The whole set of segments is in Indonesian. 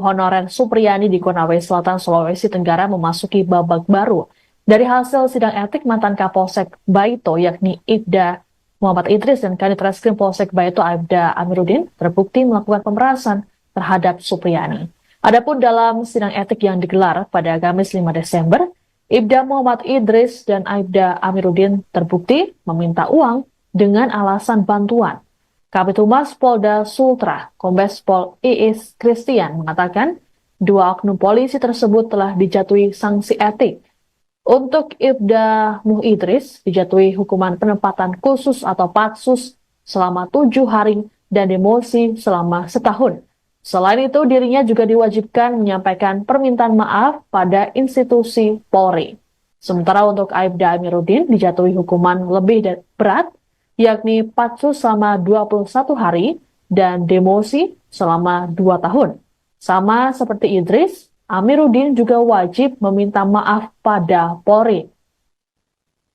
honorer Supriyani di Konawe Selatan, Sulawesi Tenggara memasuki babak baru. Dari hasil sidang etik mantan Kapolsek Baito yakni Ibda Muhammad Idris dan Kanit Reskrim Polsek Baito Aibda Amiruddin terbukti melakukan pemerasan terhadap Supriyani. Adapun dalam sidang etik yang digelar pada Kamis 5 Desember, Ibda Muhammad Idris dan Aibda Amiruddin terbukti meminta uang dengan alasan bantuan. Kabid Humas Polda Sultra, Kombes Pol Iis Christian mengatakan dua oknum polisi tersebut telah dijatuhi sanksi etik. Untuk Ibda Muh Idris dijatuhi hukuman penempatan khusus atau patsus selama 7 hari dan demosi selama setahun. Selain itu, dirinya juga diwajibkan menyampaikan permintaan maaf pada institusi Polri. Sementara untuk Aibda Amiruddin dijatuhi hukuman lebih berat, yakni patsus selama 21 hari dan demosi selama 2 tahun. Sama seperti Idris, Amiruddin juga wajib meminta maaf pada Polri.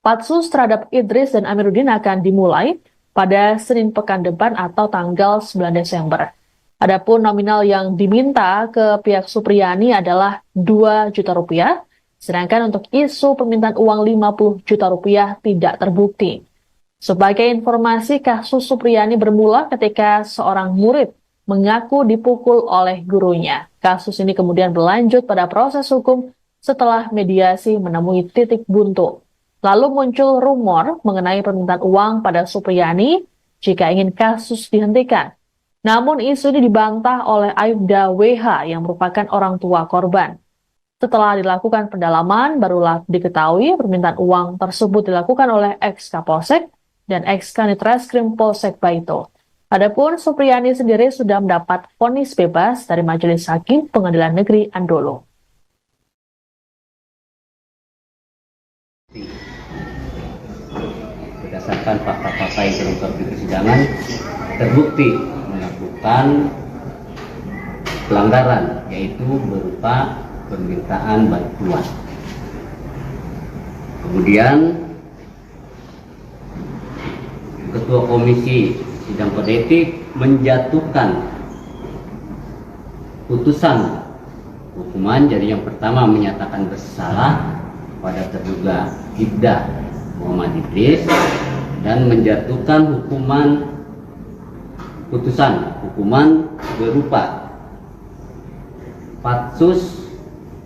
Patsus terhadap Idris dan Amiruddin akan dimulai pada Senin pekan depan atau tanggal 9 Desember. Adapun nominal yang diminta ke pihak Supriyani adalah 2 juta rupiah, sedangkan untuk isu permintaan uang 50 juta rupiah tidak terbukti. Sebagai informasi, kasus Supriyani bermula ketika seorang murid mengaku dipukul oleh gurunya. Kasus ini kemudian berlanjut pada proses hukum setelah mediasi menemui titik buntu. Lalu muncul rumor mengenai permintaan uang pada Supriyani jika ingin kasus dihentikan. Namun isu ini dibantah oleh Aibda WH yang merupakan orang tua korban. Setelah dilakukan pendalaman, barulah diketahui permintaan uang tersebut dilakukan oleh ex-Kapolsek dan ex-Kanit Reskrim Polsek Baito. Adapun Supriyani sendiri sudah mendapat vonis bebas dari Majelis Hakim Pengadilan Negeri Andolo. Berdasarkan fakta-fakta yang terungkap di persidangan, terbukti melakukan pelanggaran, yaitu berupa permintaan bantuan. Kemudian Ketua Komisi Sidang Kode Etik menjatuhkan putusan hukuman. Jadi yang pertama menyatakan bersalah pada terduga Ibda Muhammad Idris dan menjatuhkan hukuman berupa patsus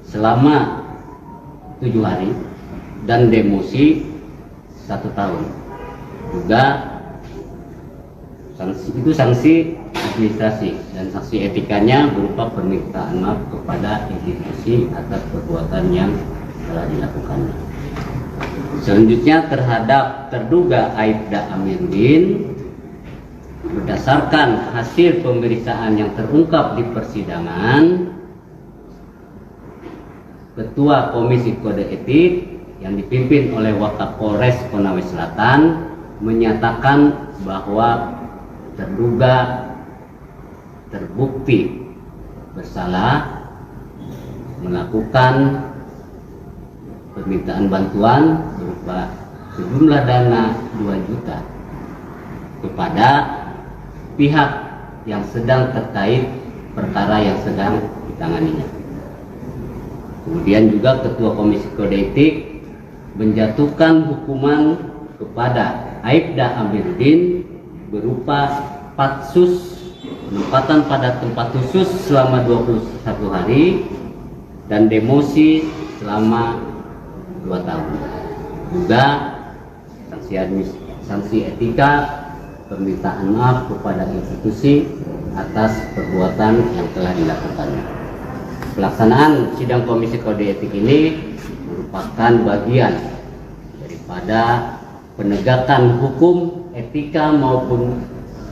selama 7 hari dan demosi 1 tahun. Juga sanksi administrasi dan sanksi etikanya berupa permintaan maaf kepada institusi atas perbuatan yang telah dilakukannya. Selanjutnya terhadap terduga Aibda Amiruddin, berdasarkan hasil pemeriksaan yang terungkap di persidangan, Ketua Komisi Kode Etik yang dipimpin oleh Wakapolres Konawe Selatan menyatakan bahwa terduga terbukti bersalah melakukan permintaan bantuan berupa sejumlah dana 2 juta kepada pihak yang sedang terkait perkara yang sedang ditanganinya. Kemudian juga Ketua Komisi Kode Etik menjatuhkan hukuman kepada Aibda Amiruddin berupa patsus penempatan pada tempat khusus selama 21 hari dan demosi selama 2 tahun. Juga sanksi etika permintaan maaf kepada institusi atas perbuatan yang telah dilakukannya. Pelaksanaan sidang Komisi Kode Etik ini merupakan bagian daripada penegakan hukum, etika maupun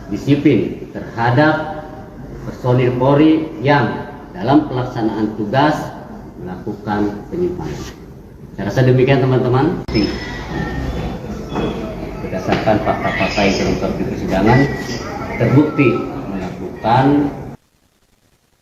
disiplin terhadap personil Polri yang dalam pelaksanaan tugas melakukan penyimpangan. Saya rasa demikian teman-teman. Berdasarkan fakta-fakta yang terungkap di persidangan, terbukti melakukan.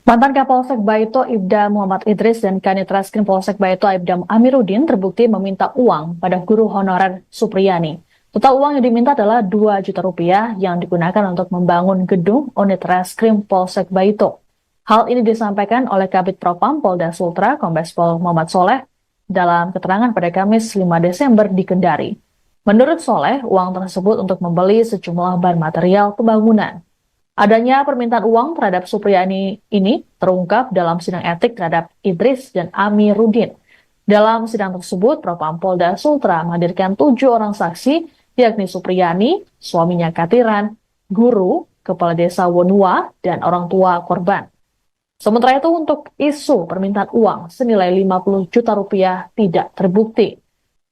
Mantan Kapolsek Baito Ibda Muhammad Idris dan Kanit Reskrim Polsek Baito Aibda Amiruddin terbukti meminta uang pada guru honorer Supriyani. Total uang yang diminta adalah 2 juta rupiah yang digunakan untuk membangun gedung unit Reskrim Polsek Baito. Hal ini disampaikan oleh Kabid Propam Polda Sultra Kombes Pol Muhammad Soleh dalam keterangan pada Kamis 5 Desember di Kendari. Menurut Soleh, uang tersebut untuk membeli sejumlah bahan material pembangunan. Adanya permintaan uang terhadap Supriyani ini terungkap dalam sidang etik terhadap Idris dan Amiruddin. Dalam sidang tersebut, Propam Polda Sultra menghadirkan 7 orang saksi, yakni Supriyani, suaminya Katiran, guru, kepala desa Wonua, dan orang tua korban. Sementara itu untuk isu permintaan uang senilai 50 juta rupiah tidak terbukti.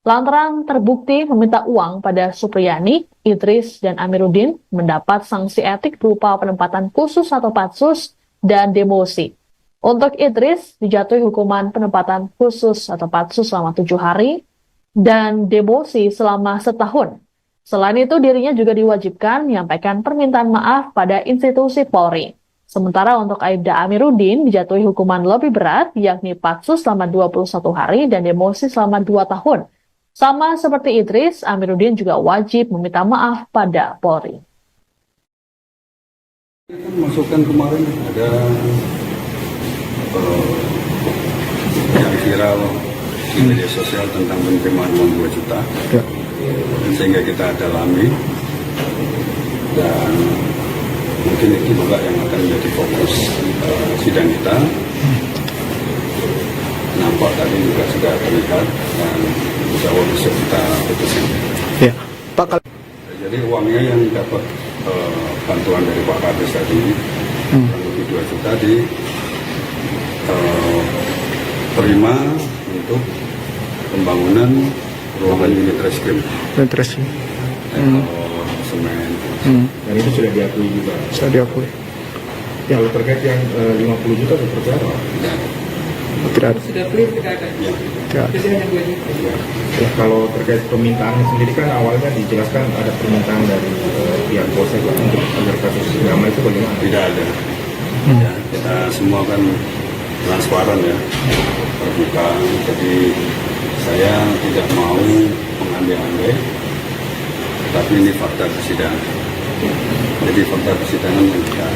Lantaran terbukti meminta uang pada Supriyani, Idris, dan Amiruddin mendapat sanksi etik berupa penempatan khusus atau patsus dan demosi. Untuk Idris dijatuhi hukuman penempatan khusus atau patsus selama 7 hari dan demosi selama setahun. Selain itu dirinya juga diwajibkan menyampaikan permintaan maaf pada institusi Polri. Sementara untuk Aibda Amiruddin dijatuhi hukuman lebih berat, yakni patsus selama 21 hari dan demosi selama 2 tahun. Sama seperti Idris, Amiruddin juga wajib meminta maaf pada Polri. Masukan kemarin ada yang viral di media sosial tentang penerimaan uang 2 juta, sehingga kita dalami dan mungkin itu juga yang akan menjadi fokus sidang kita. Nampak tadi juga sudah terlihat dan insya Allah bisa kita putuskan. Ya, Pak. Jadi uangnya yang dapat bantuan dari Pak Kades tadi, kurang lebih 2 juta terima untuk pembangunan ruangan unit reskrim. Semen. Dan itu sudah diakui juga. Sudah diakui. Ya. Kalau terkait yang 50 juta seperti apa? Ya. Tidak ada. Sudah clear tidak ada. Ya. Tidak ada. Jadi hanya 2 juta. Ya, kalau terkait permintaan sendiri kan awalnya dijelaskan ada permintaan dari pihak Polsek untuk agar kasus drama itu bagaimana? Tidak ada. Ya, kita semua kan transparan ya, terbuka. Jadi saya tidak mau mengambil-ambil, tapi ini fakta persidangan. Jadi fakta persidangan yang kita.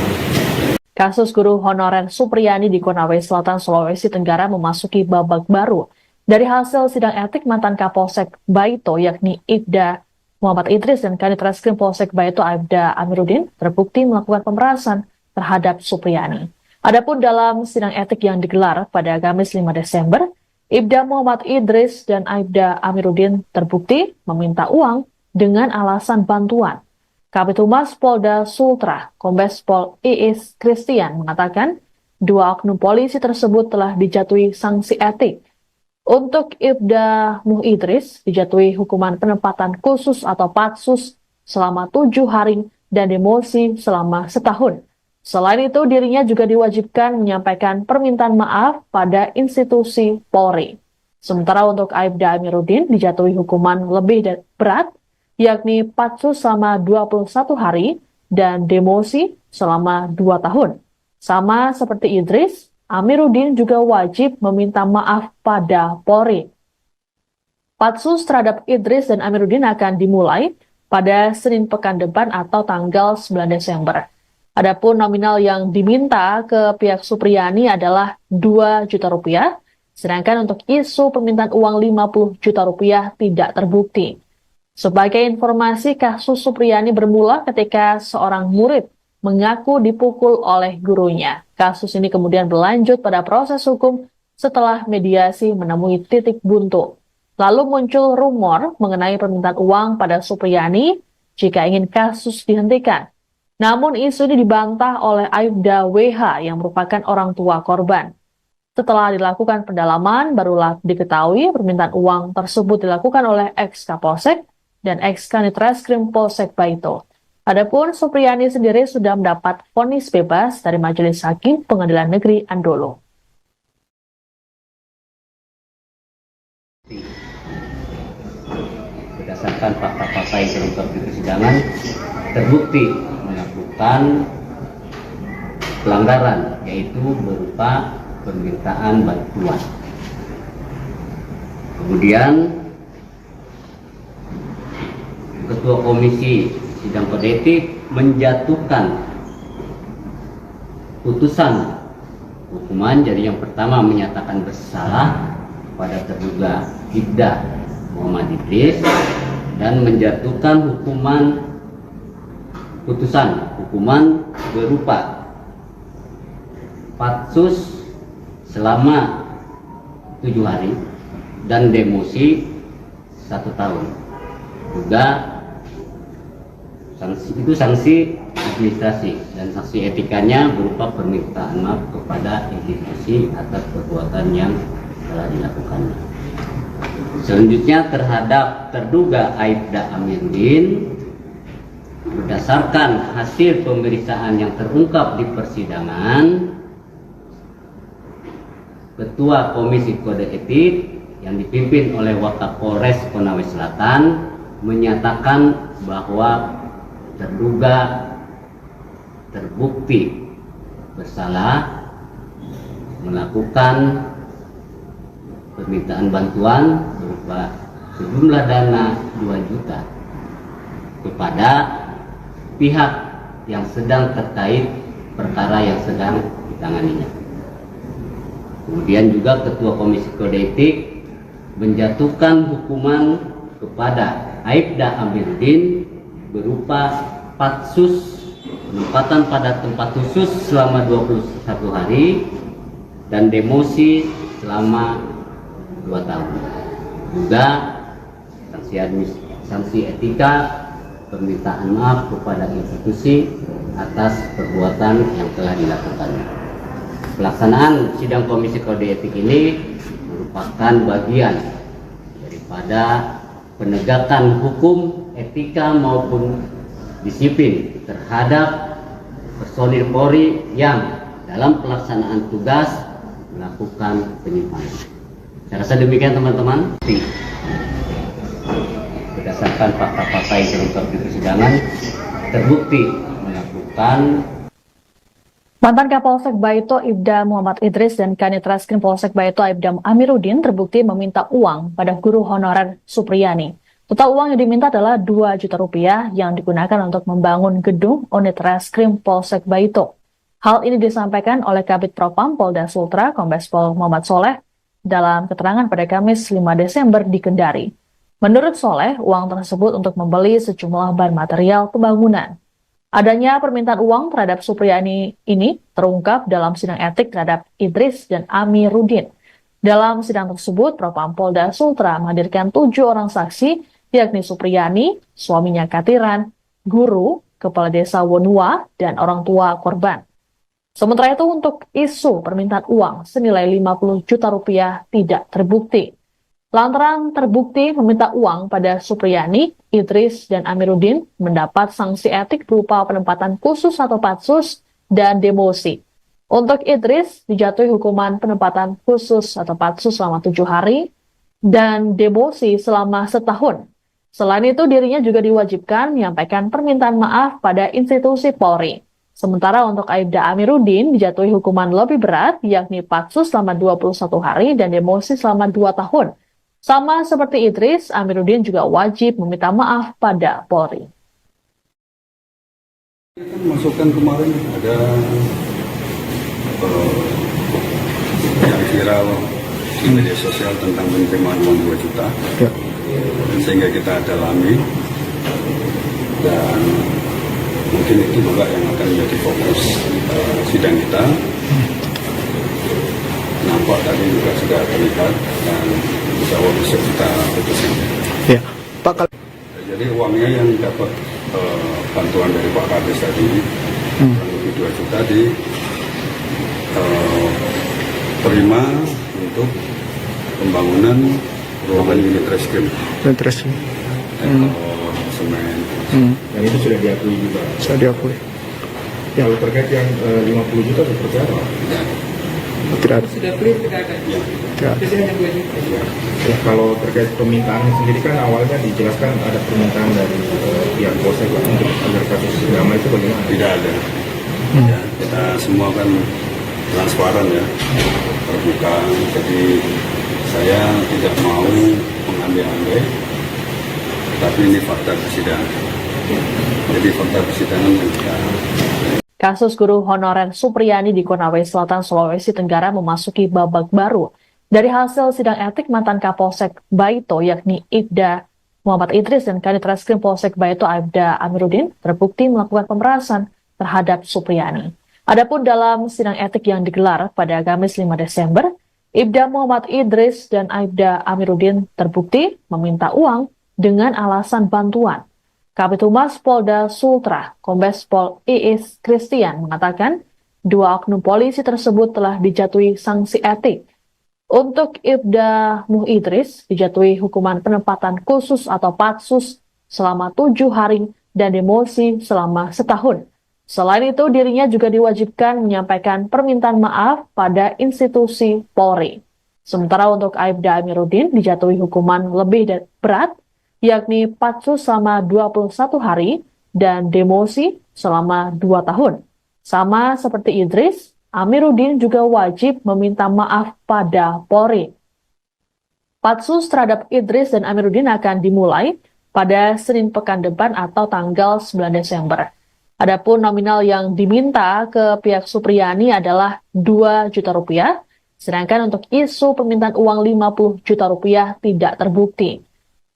Kasus guru honorer Supriyani di Konawe Selatan, Sulawesi Tenggara memasuki babak baru. Dari hasil sidang etik mantan Kapolsek Baito yakni Ibda Muhammad Idris dan Kanit Reskrim Polsek Baito Aibda Amiruddin terbukti melakukan pemerasan terhadap Supriyani. Adapun dalam sidang etik yang digelar pada Kamis 5 Desember, Ibda Muhammad Idris dan Aibda Amiruddin terbukti meminta uang dengan alasan bantuan. Kabid Humas Polda Sultra, Kombes Pol Iis Christian mengatakan 2 oknum polisi tersebut telah dijatuhi sanksi etik. Untuk Ibda Muh Idris dijatuhi hukuman penempatan khusus atau patsus selama 7 hari dan demosi selama setahun. Selain itu, dirinya juga diwajibkan menyampaikan permintaan maaf pada institusi Polri. Sementara untuk Aibda Amiruddin dijatuhi hukuman lebih berat, yakni patsus selama 21 hari dan demosi selama 2 tahun. Sama seperti Idris, Amiruddin juga wajib meminta maaf pada Polri. Patsus terhadap Idris dan Amiruddin akan dimulai pada Senin pekan depan atau tanggal 9 Desember. Adapun nominal yang diminta ke pihak Supriyani adalah 2 juta rupiah, sedangkan untuk isu permintaan uang 50 juta rupiah tidak terbukti. Sebagai informasi, kasus Supriyani bermula ketika seorang murid mengaku dipukul oleh gurunya. Kasus ini kemudian berlanjut pada proses hukum setelah mediasi menemui titik buntu. Lalu muncul rumor mengenai permintaan uang pada Supriyani jika ingin kasus dihentikan. Namun isu ini dibantah oleh Aibda WH yang merupakan orang tua korban. Setelah dilakukan pendalaman, barulah diketahui permintaan uang tersebut dilakukan oleh ex-Kapolsek dan ex-Kanit Reskrim Polsek Baito. Adapun Supriyani sendiri sudah mendapat vonis bebas dari Majelis Hakim Pengadilan Negeri Andolo. Berdasarkan fakta-fakta yang terungkap di persidangan, terbukti melakukan pelanggaran, yaitu berupa permintaan bantuan. Kemudian Ketua Komisi Sidang Kode Etik menjatuhkan putusan hukuman. Jadi yang pertama menyatakan bersalah pada terduga Ibda Muhammad Idris dan menjatuhkan hukuman berupa patsus selama 7 hari dan demosi 1 tahun. Juga sanksi administrasi, dan sanksi etikanya berupa permintaan maaf kepada institusi atas perbuatan yang telah dilakukannya. Selanjutnya terhadap terduga Aibda Amiruddin, berdasarkan hasil pemeriksaan yang terungkap di persidangan, Ketua Komisi Kode Etik yang dipimpin oleh Wakapolres Konawe Selatan menyatakan bahwa terduga terbukti bersalah melakukan permintaan bantuan berupa sejumlah dana 2 juta kepada pihak yang sedang terkait perkara yang sedang ditanganinya. Kemudian juga Ketua Komisi Kode Etik menjatuhkan hukuman kepada Aibda Amiruddin berupa patsus penempatan pada tempat khusus selama 21 hari dan demosi selama 2 tahun. Juga sanksi etika permintaan maaf kepada institusi atas perbuatan yang telah dilakukannya. Pelaksanaan sidang Komisi Kode Etik ini merupakan bagian daripada penegakan hukum, etika maupun disiplin terhadap personil Polri yang dalam pelaksanaan tugas melakukan penyimpangan. Saya rasa demikian teman-teman. Berdasarkan fakta-fakta yang terungkap di persidangan, terbukti melakukan. Mantan Kapolsek Baito Ibda Muhammad Idris dan Kanit Reskrim Polsek Baito Aibda Amiruddin terbukti meminta uang pada guru honorer Supriyani. Total uang yang diminta adalah 2 juta rupiah yang digunakan untuk membangun gedung unit Reskrim Polsek Baito. Hal ini disampaikan oleh Kabid Propam Polda Sultra Kombes Pol Muhammad Soleh dalam keterangan pada Kamis 5 Desember di Kendari. Menurut Soleh, uang tersebut untuk membeli sejumlah bahan material pembangunan. Adanya permintaan uang terhadap Supriyani ini terungkap dalam sidang etik terhadap Idris dan Amiruddin. Dalam sidang tersebut, Propam Polda Sultra menghadirkan 7 orang saksi, yakni Supriyani, suaminya Katiran, guru, kepala desa Wonua, dan orang tua korban. Sementara itu untuk isu permintaan uang senilai 50 juta rupiah tidak terbukti. Lantaran terbukti meminta uang pada Supriyani, Idris, dan Amiruddin mendapat sanksi etik berupa penempatan khusus atau patsus dan demosi. Untuk Idris dijatuhi hukuman penempatan khusus atau patsus selama 7 hari dan demosi selama 1 tahun. Selain itu dirinya juga diwajibkan menyampaikan permintaan maaf pada institusi Polri. Sementara untuk Aibda Amiruddin dijatuhi hukuman lebih berat, yakni patsus selama 21 hari dan demosi selama 2 tahun. Sama seperti Idris, Amiruddin juga wajib meminta maaf pada Polri. Masukan kemarin ada yang viral di media sosial tentang penerimaan uang 2 juta, sehingga kita dalami dan mungkin itu juga yang akan menjadi fokus sidang kita. Nampak tadi juga sudah terlihat dan insya Allah besok kita putuskan. Ya, Pak. Jadi uangnya yang dapat bantuan dari Pak Kades tadi kurang lebih 2 juta terima untuk pembangunan ruangan unit reskrim. Unit reskrim. Semen. Dan itu sudah diakui juga. Sudah diakui. Ya, kalau terkait yang 50 juta seperti apa? Ya. Tidak ada. Sudah clear tidak ada. Ya. Ya. Jadi hanya 2 juta. Ya, kalau terkait permintaannya sendiri kan awalnya dijelaskan ada permintaan dari pihak Polsek untuk agar kasus drama itu bagaimana? Tidak ada. Ya, kita semua kan transparan ya, terbuka. Jadi saya tidak mau mengambil-ambil, tapi ini fakta persidangan. Jadi fakta persidangan yang kita Kasus guru honorer Supriyani di Konawe Selatan, Sulawesi Tenggara memasuki babak baru. Dari hasil sidang etik mantan Kapolsek Baito yakni Ibda Muhammad Idris dan Kanit Reskrim Polsek Baito Aibda Amiruddin terbukti melakukan pemerasan terhadap Supriyani. Adapun dalam sidang etik yang digelar pada Kamis 5 Desember, Ibda Muhammad Idris dan Aibda Amiruddin terbukti meminta uang dengan alasan bantuan. Kabid Humas Polda Sultra, Kombes Pol Iis Christian mengatakan, dua oknum polisi tersebut telah dijatuhi sanksi etik. Untuk Ibda Muh Idris dijatuhi hukuman penempatan khusus atau patsus selama 7 hari dan demosi selama setahun. Selain itu, dirinya juga diwajibkan menyampaikan permintaan maaf pada institusi Polri. Sementara untuk Aibda Amiruddin dijatuhi hukuman lebih berat, yakni patsus selama 21 hari dan demosi selama 2 tahun. Sama seperti Idris, Amiruddin juga wajib meminta maaf pada Polri. Patsus terhadap Idris dan Amiruddin akan dimulai pada Senin pekan depan atau tanggal 9 Desember. Adapun nominal yang diminta ke pihak Supriyani adalah 2 juta rupiah, sedangkan untuk isu permintaan uang 50 juta rupiah tidak terbukti.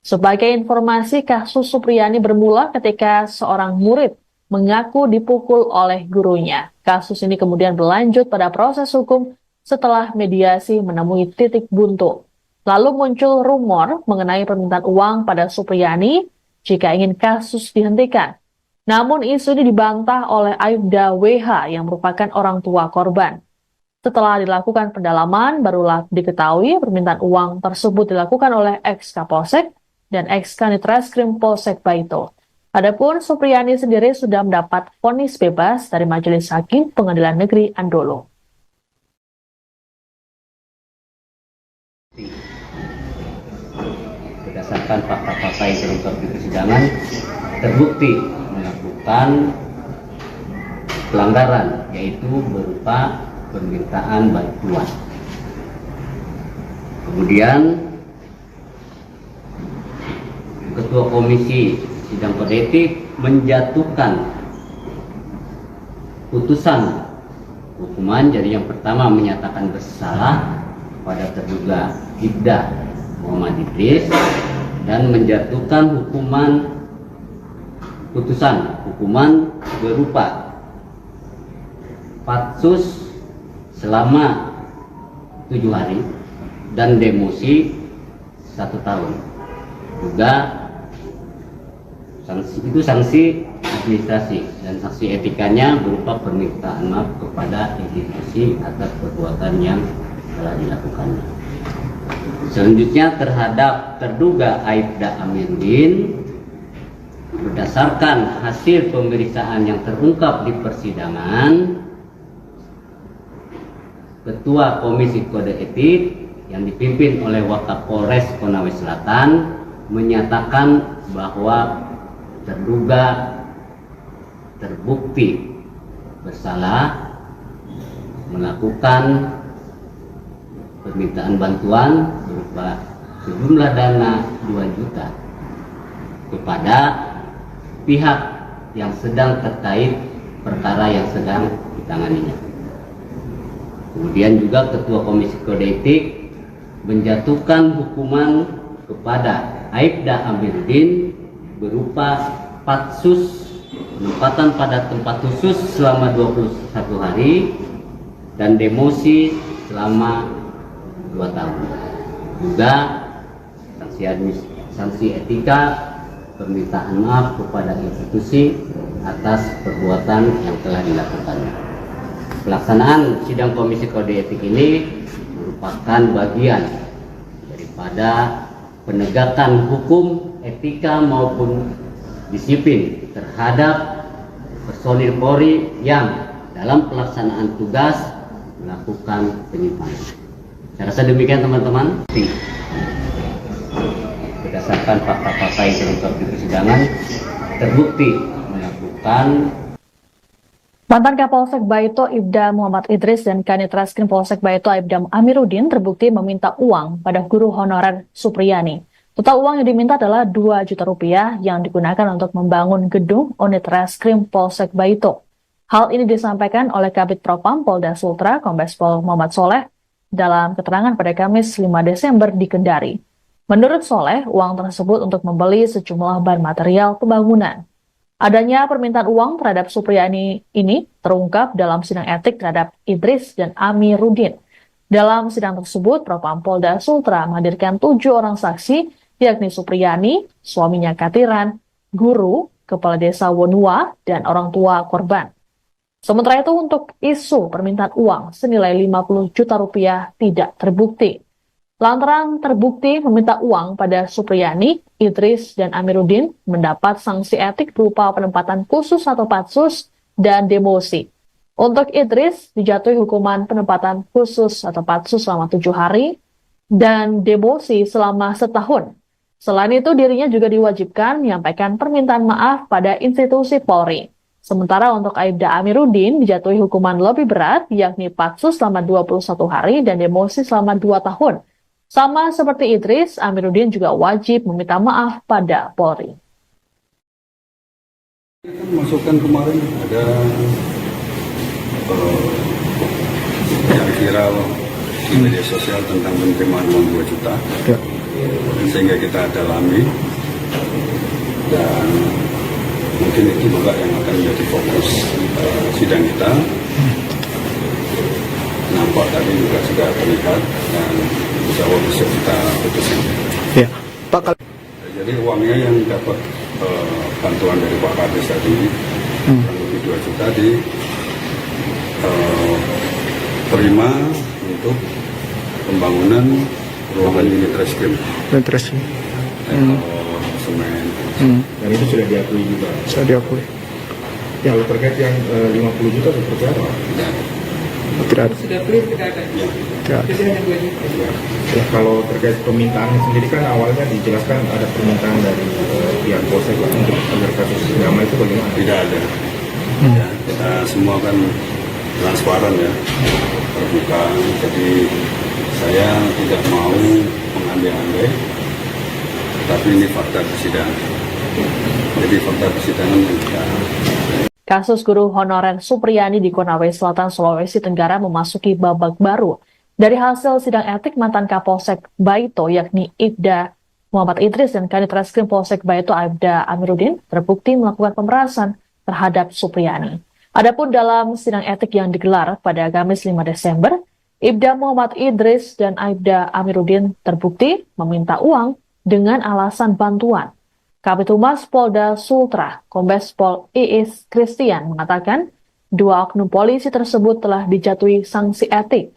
Sebagai informasi, kasus Supriyani bermula ketika seorang murid mengaku dipukul oleh gurunya. Kasus ini kemudian berlanjut pada proses hukum setelah mediasi menemui titik buntu. Lalu muncul rumor mengenai permintaan uang pada Supriyani jika ingin kasus dihentikan. Namun isu ini dibantah oleh Aibda WH yang merupakan orang tua korban. Setelah dilakukan pendalaman, barulah diketahui permintaan uang tersebut dilakukan oleh ex-Kapolsek dan ex-Kanit Reskrim Polsek Baito. Adapun Supriyani sendiri sudah mendapat vonis bebas dari Majelis Hakim Pengadilan Negeri Andolo. Berdasarkan fakta-fakta yang terungkap di persidangan, terbukti melakukan pelanggaran, yaitu berupa permintaan bantuan. Kemudian Ketua Komisi Sidang Kode Etik menjatuhkan putusan hukuman. Jadi yang pertama menyatakan bersalah pada terduga Ibda Muhammad Idris dan menjatuhkan hukuman berupa patsus selama 7 hari dan demosi 1 tahun. Juga sanksi administrasi dan sanksi etikanya berupa permintaan maaf kepada institusi atas perbuatan yang telah dilakukannya. Selanjutnya terhadap terduga Aibda Amiruddin, berdasarkan hasil pemeriksaan yang terungkap di persidangan, Ketua Komisi Kode Etik yang dipimpin oleh Wakapolres Konawe Selatan menyatakan bahwa terduga terbukti bersalah melakukan permintaan bantuan berupa sejumlah dana 2 juta kepada pihak yang sedang terkait perkara yang sedang ditanganinya. Kemudian juga Ketua Komisi Kode Etik menjatuhkan hukuman kepada Aibda Amiruddin berupa patsus penempatan pada tempat khusus selama 21 hari dan demosi selama 2 tahun. Juga sanksi etika permintaan maaf kepada institusi atas perbuatan yang telah dilakukannya. Pelaksanaan sidang Komisi Kode Etik ini merupakan bagian daripada penegakan hukum, etika maupun disiplin terhadap personil Polri yang dalam pelaksanaan tugas melakukan penyimpangan. Saya rasa demikian teman-teman. Berdasarkan fakta-fakta yang terungkap di persidangan, terbukti melakukan. Mantan Kapolsek Baito Ibda Muhammad Idris dan Kanit Reskrim Polsek Baito Aibda Amiruddin terbukti meminta uang pada guru honorer Supriyani. Total uang yang diminta adalah 2 juta rupiah yang digunakan untuk membangun gedung unit Reskrim Polsek Baito. Hal ini disampaikan oleh Kabid Propam Polda Sultra Kombes Pol Muhammad Soleh dalam keterangan pada Kamis 5 Desember di Kendari. Menurut Soleh, uang tersebut untuk membeli sejumlah bahan material pembangunan. Adanya permintaan uang terhadap Supriyani ini terungkap dalam sidang etik terhadap Idris dan Amiruddin. Dalam sidang tersebut, Propam Polda Sultra menghadirkan 7 orang saksi, yakni Supriyani, suaminya Katiran, guru, kepala desa Wonua, dan orang tua korban. Sementara itu untuk isu permintaan uang senilai 50 juta rupiah tidak terbukti. Lantaran terbukti meminta uang pada Supriyani, Idris, dan Amiruddin mendapat sanksi etik berupa penempatan khusus atau patsus dan demosi. Untuk Idris dijatuhi hukuman penempatan khusus atau patsus selama 7 hari dan demosi selama setahun. Selain itu dirinya juga diwajibkan menyampaikan permintaan maaf pada institusi Polri. Sementara untuk Aibda Amiruddin dijatuhi hukuman lebih berat, yakni patsus selama 21 hari dan demosi selama 2 tahun. Sama seperti Idris, Amiruddin juga wajib meminta maaf pada Polri. Masukan kemarin ada yang viral di media sosial tentang penerimaan uang 2 juta. Ya. Sehingga kita dalami dan mungkin itu juga yang akan menjadi fokus sidang kita. Nampak tadi juga sudah terlihat dan insya Allah besok kita putuskan. Ya, Pak. Jadi uangnya yang dapat bantuan dari Pak Kadis tadi kurang lebih 2 juta terima untuk pembangunan ruangan unit reskrim. Semen. Dan itu sudah diakui juga. Saya diakui. Ya, kalau terkait yang 50 juta seperti apa? Tidak ada. Sudah clear, tidak ada. Tidak ada. Jadi hanya 2 juta. Ya, kalau terkait permintaan sendiri kan awalnya dijelaskan ada permintaan dari pihak Polsek untuk agar kasus damai itu bagaimana? Tidak ada. Ya, kita semua kan transparan ya, terbuka. Jadi saya tidak mau mengambil-ambil, tapi ini fakta persidangan. Jadi fakta persidangan yang kita. Kasus guru honorer Supriyani di Konawe Selatan, Sulawesi Tenggara memasuki babak baru. Dari hasil sidang etik mantan Kapolsek Baito yakni Ibda Muhammad Idris dan Kanit Reskrim Polsek Baito Aibda Amiruddin terbukti melakukan pemerasan terhadap Supriyani. Adapun dalam sidang etik yang digelar pada Kamis 5 Desember, Ibda Muhammad Idris dan Aibda Amiruddin terbukti meminta uang dengan alasan bantuan. Kabid Humas Polda Sultra, Kombes Pol Iis Christian mengatakan 2 oknum polisi tersebut telah dijatuhi sanksi etik.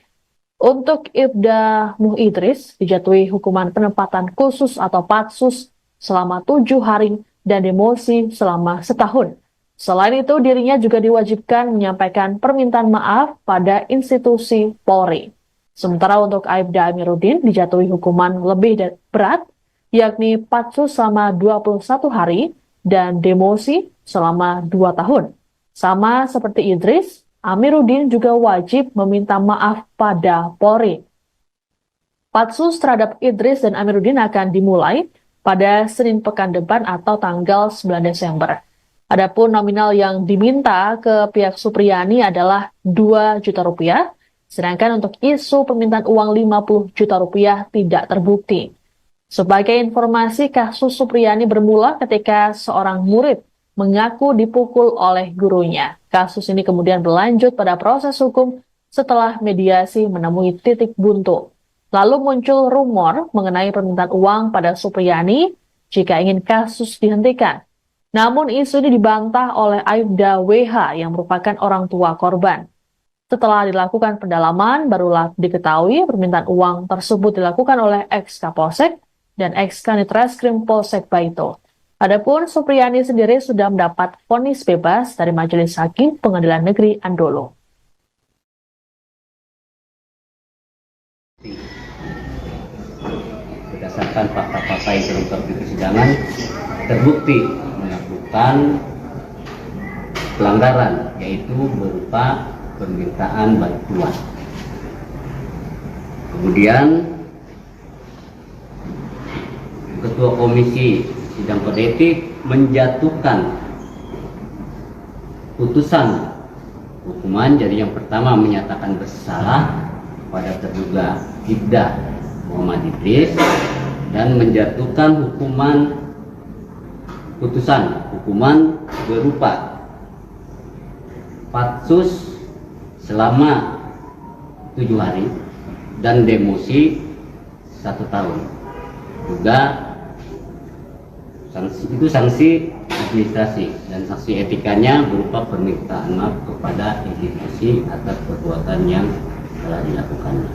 Untuk Ibda Muh Idris dijatuhi hukuman penempatan khusus atau patsus selama 7 hari dan demosi selama setahun. Selain itu, dirinya juga diwajibkan menyampaikan permintaan maaf pada institusi Polri. Sementara untuk Aibda Amiruddin dijatuhi hukuman lebih berat, yakni patsus selama 21 hari dan demosi selama 2 tahun. Sama seperti Idris, Amiruddin juga wajib meminta maaf pada Polri. Patsus terhadap Idris dan Amiruddin akan dimulai pada Senin pekan depan atau tanggal 9 Desember. Adapun nominal yang diminta ke pihak Supriyani adalah 2 juta rupiah, sedangkan untuk isu permintaan uang 50 juta rupiah tidak terbukti. Sebagai informasi, kasus Supriyani bermula ketika seorang murid mengaku dipukul oleh gurunya. Kasus ini kemudian berlanjut pada proses hukum setelah mediasi menemui titik buntu. Lalu muncul rumor mengenai permintaan uang pada Supriyani jika ingin kasus dihentikan. Namun isu ini dibantah oleh Aibda WH yang merupakan orang tua korban. Setelah dilakukan pendalaman, barulah diketahui permintaan uang tersebut dilakukan oleh ex-Kapolsek dan ex-Kanit Reskrim Polsek Baito. Adapun Supriyani sendiri sudah mendapat vonis bebas dari Majelis Hakim Pengadilan Negeri Andolo. Berdasarkan fakta-fakta yang terungkap di persidangan, terbukti melakukan pelanggaran, yaitu berupa permintaan bantuan. Kemudian Ketua Komisi Sidang Kode Etik menjatuhkan putusan hukuman. Jadi yang pertama menyatakan bersalah pada terduga Ibda Muhammad Idris dan menjatuhkan hukuman berupa patsus selama 7 hari dan demosi 1 tahun. Juga sanksi administrasi dan sanksi etikanya berupa permintaan maaf kepada institusi atas perbuatan yang telah dilakukannya.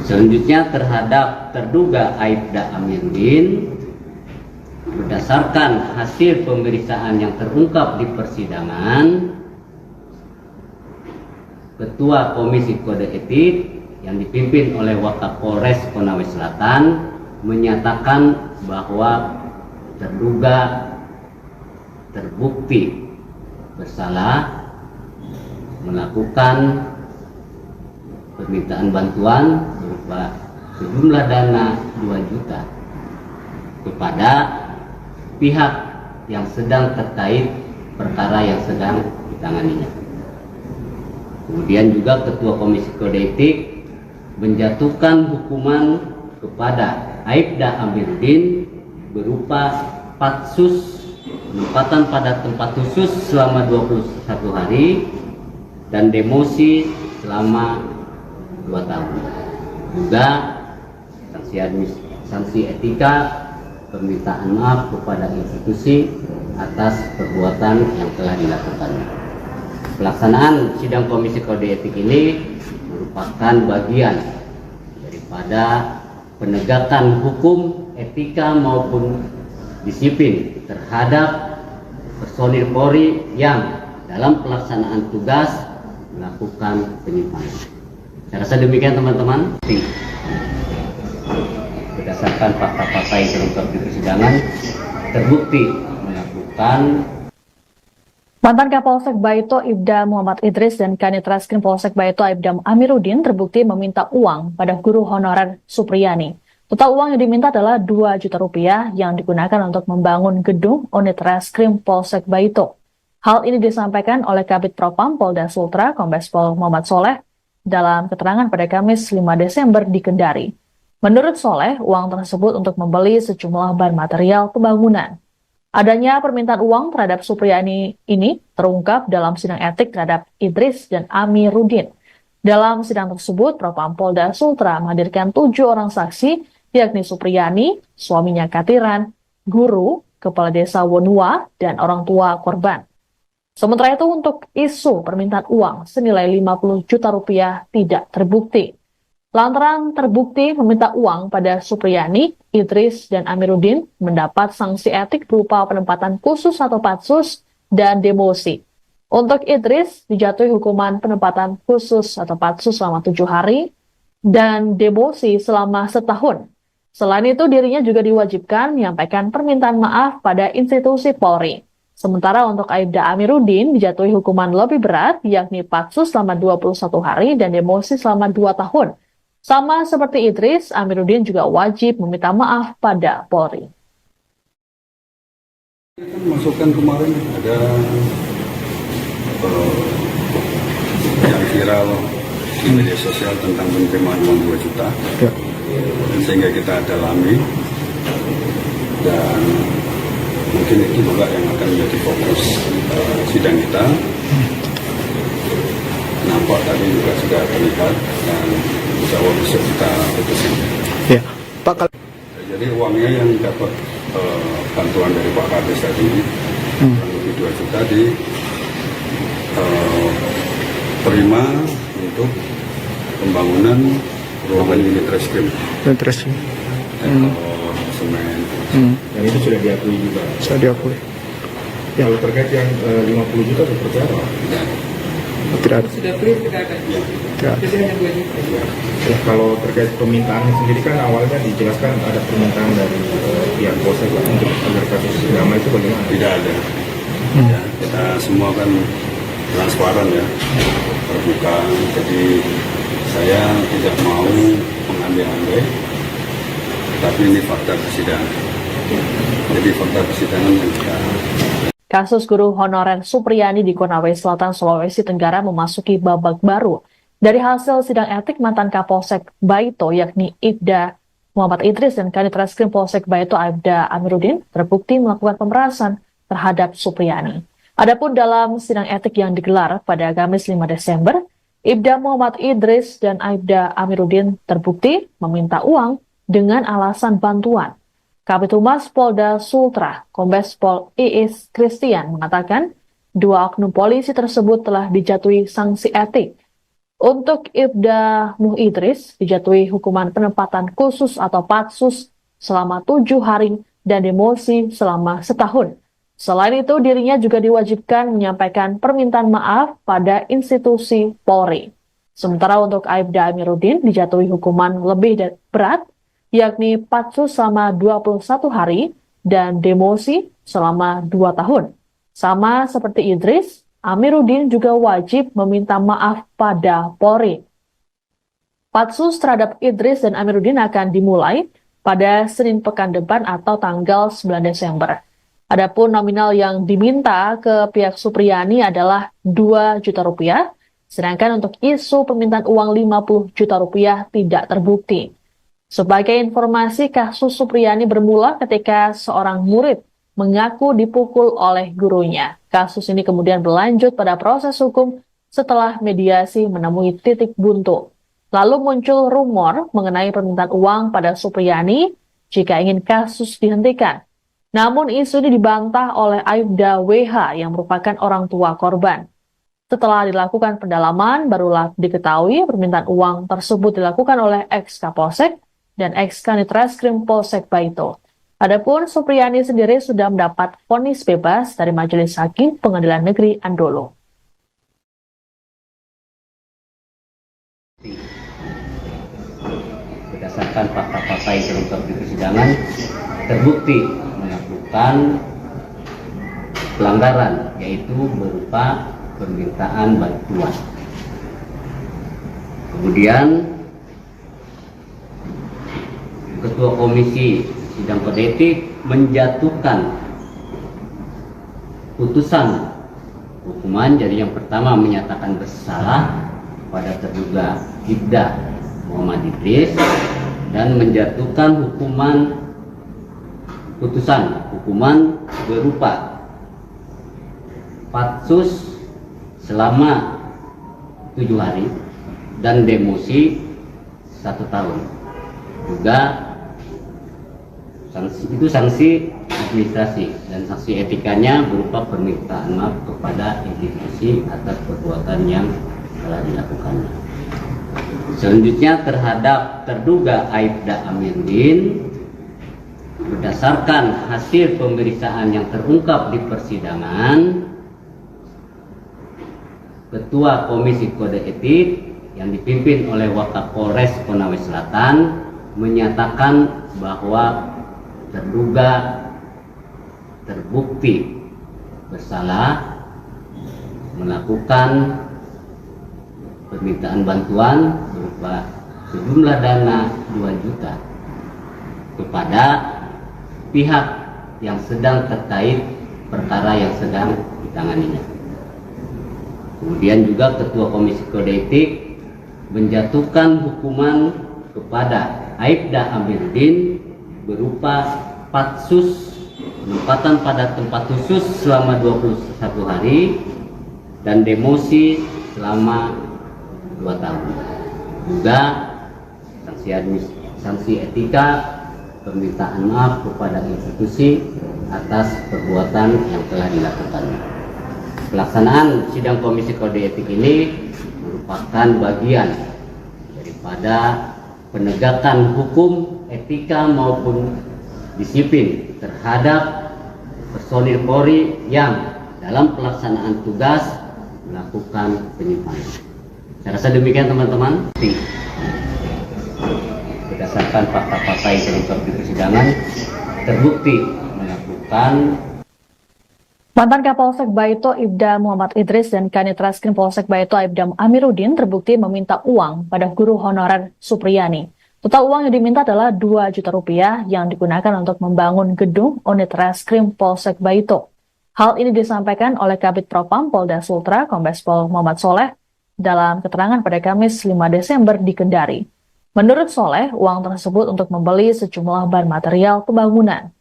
Selanjutnya terhadap terduga Aibda Amiruddin, berdasarkan hasil pemeriksaan yang terungkap di persidangan, Ketua Komisi Kode Etik yang dipimpin oleh Wakapolres Konawe Selatan menyatakan bahwa terduga terbukti bersalah melakukan permintaan bantuan berupa sejumlah dana 2 juta kepada pihak yang sedang terkait perkara yang sedang ditanganinya. Kemudian juga Ketua Komisi Kode Etik menjatuhkan hukuman kepada Aibda Amiruddin berupa patsus penempatan pada tempat khusus selama 21 hari dan demosi selama 2 tahun. Juga sanksi etika permintaan maaf kepada institusi atas perbuatan yang telah dilakukannya. Pelaksanaan sidang Komisi Kode Etik ini merupakan bagian daripada penegakan hukum, etika maupun disiplin terhadap personil Polri yang dalam pelaksanaan tugas melakukan penyimpangan. Saya rasa demikian teman-teman. Berdasarkan fakta-fakta yang terungkap di persidangan, terbukti melakukan. Mantan Kapolsek Baito Ibda Muhammad Idris dan Kanit Reskrim Polsek Baito Aibda Amiruddin terbukti meminta uang pada guru honorer Supriyani. Total uang yang diminta adalah 2 juta rupiah yang digunakan untuk membangun gedung unit Reskrim Polsek Baito. Hal ini disampaikan oleh Kabid Propam Polda Sultra Kombes Pol Muhammad Soleh dalam keterangan pada Kamis 5 Desember di Kendari. Menurut Soleh, uang tersebut untuk membeli sejumlah bahan material pembangunan. Adanya permintaan uang terhadap Supriyani ini terungkap dalam sidang etik terhadap Idris dan Amiruddin. Dalam sidang tersebut, Propam Polda Sultra menghadirkan 7 orang saksi, yakni Supriyani, suaminya Katiran, guru, kepala desa Wonua, dan orang tua korban. Sementara itu untuk isu permintaan uang senilai 50 juta rupiah tidak terbukti. Lantaran terbukti meminta uang pada Supriyani, Idris, dan Amiruddin mendapat sanksi etik berupa penempatan khusus atau patsus dan demosi. Untuk Idris dijatuhi hukuman penempatan khusus atau patsus selama 7 hari dan demosi selama 1 tahun. Selain itu dirinya juga diwajibkan menyampaikan permintaan maaf pada institusi Polri. Sementara untuk Aibda Amiruddin dijatuhi hukuman lebih berat, yakni patsus selama 21 hari dan demosi selama 2 tahun. Sama seperti Idris, Amiruddin juga wajib meminta maaf pada Polri. Masukan kemarin ada yang viral di media sosial tentang penerimaan uang 2 juta. Ya. Sehingga kita dalami dan mungkin itu juga yang akan menjadi fokus sidang kita. Nampak tadi juga sudah terlihat dan insya Allah bisa kita putuskan. Ya, Pak. Jadi uangnya yang dapat bantuan dari Pak Kades tadi kurang lebih 2 juta terima untuk pembangunan ruangan unit reskrim. Semen. Dan itu sudah diakui juga. Sudah diakui. Ya. Kalau terkait yang 50 juta seperti apa? Ya. Tidak ada. Sudah clear tidak ada. Tidak ada. Jadi hanya 2 juta. Ya, kalau terkait permintaannya sendiri kan awalnya dijelaskan ada permintaan dari pihak Polsek untuk agar kasus drama itu bagaimana? Tidak ada. Ya, kita semua kan transparan ya, terbuka. Jadi saya tidak mau mengambil-ambil, tapi ini fakta persidangan. Jadi fakta persidangan yang kita Kasus guru honorer Supriyani di Konawe Selatan, Sulawesi Tenggara memasuki babak baru. Dari hasil sidang etik mantan Kapolsek Baito yakni Ibda Muhammad Idris dan Kanit Reskrim Polsek Baito Aibda Amiruddin terbukti melakukan pemerasan terhadap Supriyani. Adapun dalam sidang etik yang digelar pada Kamis 5 Desember, Ibda Muhammad Idris dan Aibda Amiruddin terbukti meminta uang dengan alasan bantuan. Kabitumas Polda Sultra, Kombes Pol Iis Christian mengatakan, dua oknum polisi tersebut telah dijatuhi sanksi etik. Untuk Ibda Muh Idris dijatuhi hukuman penempatan khusus atau patsus selama 7 hari dan demosi selama setahun. Selain itu, dirinya juga diwajibkan menyampaikan permintaan maaf pada institusi Polri. Sementara untuk Aibda Amiruddin dijatuhi hukuman lebih berat, yakni patsus selama 21 hari dan demosi selama 2 tahun. Sama seperti Idris, Amiruddin juga wajib meminta maaf pada Polri. Patsus terhadap Idris dan Amiruddin akan dimulai pada Senin pekan depan atau tanggal 9 Desember. Adapun nominal yang diminta ke pihak Supriyani adalah 2 juta rupiah, sedangkan untuk isu permintaan uang 50 juta rupiah tidak terbukti. Sebagai informasi, kasus Supriyani bermula ketika seorang murid mengaku dipukul oleh gurunya. Kasus ini kemudian berlanjut pada proses hukum setelah mediasi menemui titik buntu. Lalu muncul rumor mengenai permintaan uang pada Supriyani jika ingin kasus dihentikan. Namun isu ini dibantah oleh Aibda WH yang merupakan orang tua korban. Setelah dilakukan pendalaman, barulah diketahui permintaan uang tersebut dilakukan oleh ex-Kapolsek dan ex-Kanit Reskrim Polsek Baito. Adapun Supriyani sendiri sudah mendapat vonis bebas dari Majelis Hakim Pengadilan Negeri Andolo. Berdasarkan fakta-fakta yang terungkap di persidangan, terbukti melakukan pelanggaran, yaitu berupa permintaan bantuan. Kemudian Ketua Komisi Sidang Kode Etik menjatuhkan putusan hukuman. Jadi yang pertama menyatakan bersalah pada terduga Ibda Muhammad Idris dan menjatuhkan hukuman berupa patsus selama 7 hari dan demosi 1 tahun. Juga sanksi administrasi, dan sanksi etikanya berupa permintaan maaf kepada institusi atas perbuatan yang telah dilakukannya. Selanjutnya terhadap terduga Aibda Amiruddin, berdasarkan hasil pemeriksaan yang terungkap di persidangan, Ketua Komisi Kode Etik yang dipimpin oleh Wakapolres Konawe Selatan menyatakan bahwa terduga terbukti bersalah melakukan permintaan bantuan berupa sejumlah dana 2 juta kepada pihak yang sedang terkait perkara yang sedang ditanganinya. Kemudian juga Ketua Komisi Kode Etik menjatuhkan hukuman kepada Aibda Amiruddin berupa patsus penempatan pada tempat khusus selama 21 hari dan demosi selama 2 tahun. Juga sanksi etika permintaan maaf kepada institusi atas perbuatan yang telah dilakukan. Pelaksanaan sidang Komisi Kode Etik ini merupakan bagian daripada penegakan hukum, etika maupun disiplin terhadap personil Polri yang dalam pelaksanaan tugas melakukan penyimpangan. Saya rasa demikian teman-teman. Berdasarkan fakta-fakta yang terungkap di persidangan, terbukti melakukan. Mantan Kapolsek Baito Ibda Muhammad Idris dan Kanit Reskrim Polsek Baito Aibda Amiruddin terbukti meminta uang pada guru honorer Supriyani. Total uang yang diminta adalah 2 juta rupiah yang digunakan untuk membangun gedung unit Reskrim Polsek Baito. Hal ini disampaikan oleh Kabid Propam Polda Sultra, Kombes Pol Muhammad Soleh, dalam keterangan pada Kamis 5 Desember di Kendari. Menurut Soleh, uang tersebut untuk membeli sejumlah bahan material pembangunan.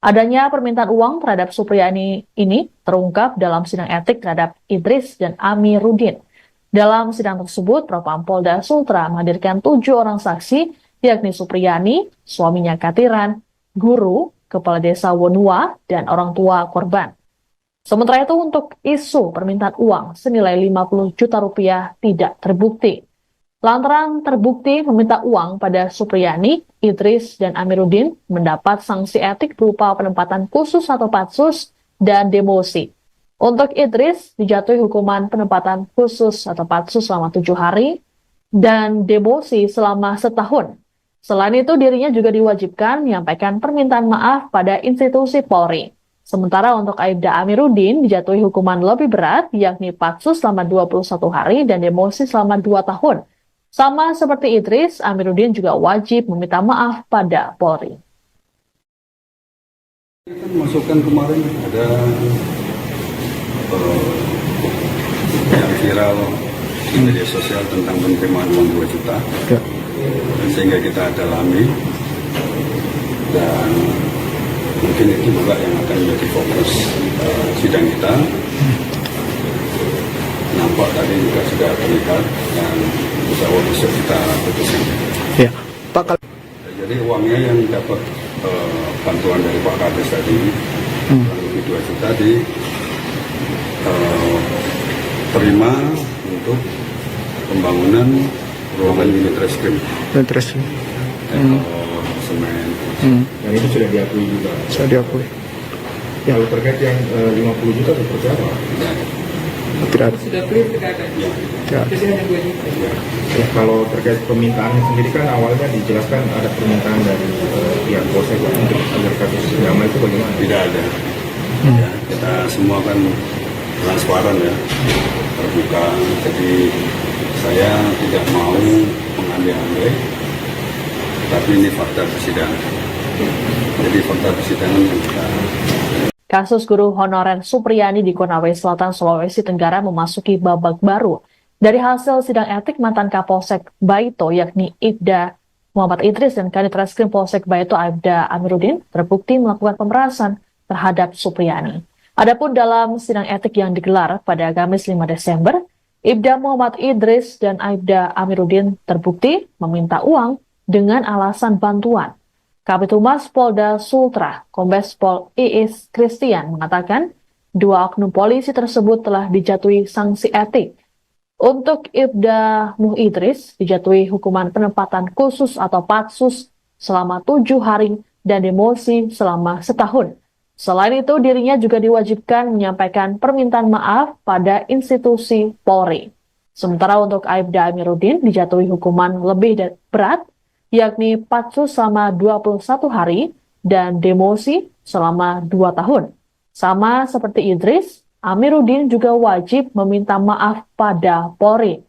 Adanya permintaan uang terhadap Supriyani ini terungkap dalam sidang etik terhadap Idris dan Amiruddin. Dalam sidang tersebut, Propam Polda Sultra menghadirkan 7 orang saksi, yakni Supriyani, suaminya Katiran, guru, kepala desa Wonua, dan orang tua korban. Sementara itu untuk isu permintaan uang senilai 50 juta rupiah tidak terbukti. Lantaran terbukti meminta uang pada Supriyani, Idris, dan Amiruddin mendapat sanksi etik berupa penempatan khusus atau patsus dan demosi. Untuk Idris dijatuhi hukuman penempatan khusus atau patsus selama 7 hari dan demosi selama setahun. Selain itu dirinya juga diwajibkan menyampaikan permintaan maaf pada institusi Polri. Sementara untuk Aibda Amiruddin dijatuhi hukuman lebih berat, yakni patsus selama 21 hari dan demosi selama 2 tahun. Sama seperti Idris, Amiruddin juga wajib meminta maaf pada Polri. Masukan kemarin ada yang viral di media sosial tentang penerimaan uang 2 juta, sehingga kita dalami dan mungkin itu juga yang akan menjadi fokus sidang kita. Nampak tadi juga sudah terlihat dan insya Allah besok kita putuskan. Ya, Pak. Jadi uangnya yang dapat bantuan dari Pak Kades tadi kurang lebih 2 juta terima untuk pembangunan ruangan unit reskrim. Semen. Dan itu sudah diakui juga. Saya diakui. Ya, kalau terkait yang 50 juta seperti apa? Ya. Tidak ada. Sudah clear tidak ada. Ya. Jadi hanya 2 juta. Ya, kalau terkait permintaannya sendiri kan awalnya dijelaskan ada permintaan dari pihak Polsek untuk agar kasus damai itu bagaimana? Tidak ada. Ya, kita semua kan transparan ya, terbuka. Jadi saya tidak mau mengandai-andai, tapi ini fakta persidangan. Jadi fakta persidangan yang kita. Kasus guru honorer Supriyani di Konawe Selatan, Sulawesi Tenggara memasuki babak baru. Dari hasil sidang etik mantan Kapolsek Baito yakni Ibda Muhammad Idris dan Kanit Reskrim Polsek Baito Aibda Amiruddin terbukti melakukan pemerasan terhadap Supriyani. Adapun dalam sidang etik yang digelar pada Kamis 5 Desember, Ibda Muhammad Idris dan Aibda Amiruddin terbukti meminta uang dengan alasan bantuan. Kabid Humas Polda Sultra, Kombes Pol Iis Christian mengatakan 2 oknum polisi tersebut telah dijatuhi sanksi etik. Untuk Ibda Muh Idris dijatuhi hukuman penempatan khusus atau patsus selama 7 hari dan demosi selama setahun. Selain itu, dirinya juga diwajibkan menyampaikan permintaan maaf pada institusi Polri. Sementara untuk Aibda Amiruddin dijatuhi hukuman lebih berat, yakni patsus selama 21 hari dan demosi selama 2 tahun. Sama seperti Idris, Amiruddin juga wajib meminta maaf pada Polri.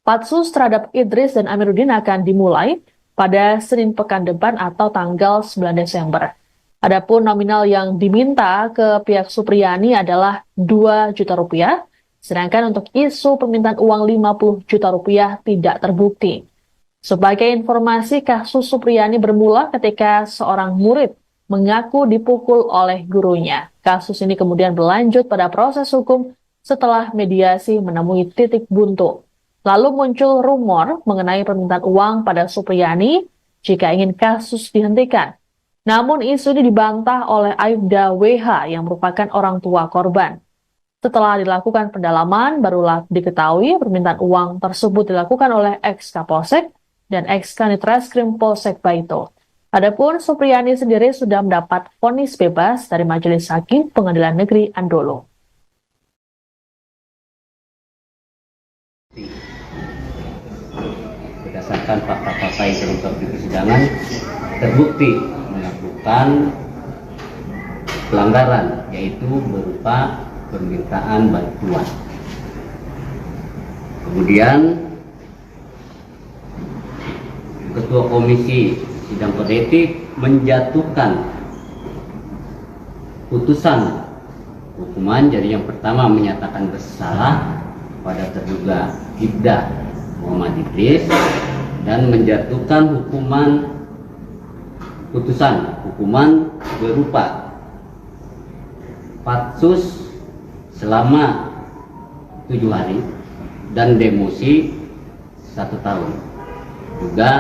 Patsus terhadap Idris dan Amiruddin akan dimulai pada Senin pekan depan atau tanggal 9 Desember. Adapun nominal yang diminta ke pihak Supriyani adalah 2 juta rupiah, sedangkan untuk isu permintaan uang 50 juta rupiah tidak terbukti. Sebagai informasi, kasus Supriyani bermula ketika seorang murid mengaku dipukul oleh gurunya. Kasus ini kemudian berlanjut pada proses hukum setelah mediasi menemui titik buntu. Lalu muncul rumor mengenai permintaan uang pada Supriyani jika ingin kasus dihentikan. Namun isu ini dibantah oleh Aibda WH yang merupakan orang tua korban. Setelah dilakukan pendalaman, barulah diketahui permintaan uang tersebut dilakukan oleh ex-Kapolsek dan ex-Kanit Reskrim Polsek Baito. Adapun Supriyani sendiri sudah mendapat vonis bebas dari Majelis Hakim Pengadilan Negeri Andolo. Berdasarkan fakta-fakta yang terungkap di persidangan, terbukti melakukan pelanggaran, yaitu berupa permintaan bantuan. Kemudian Ketua Komisi Sidang Kode Etik menjatuhkan putusan hukuman. Jadi yang pertama menyatakan bersalah pada terduga Ibda Muhammad Idris dan menjatuhkan hukuman berupa patsus selama 7 hari dan demosi 1 tahun. Juga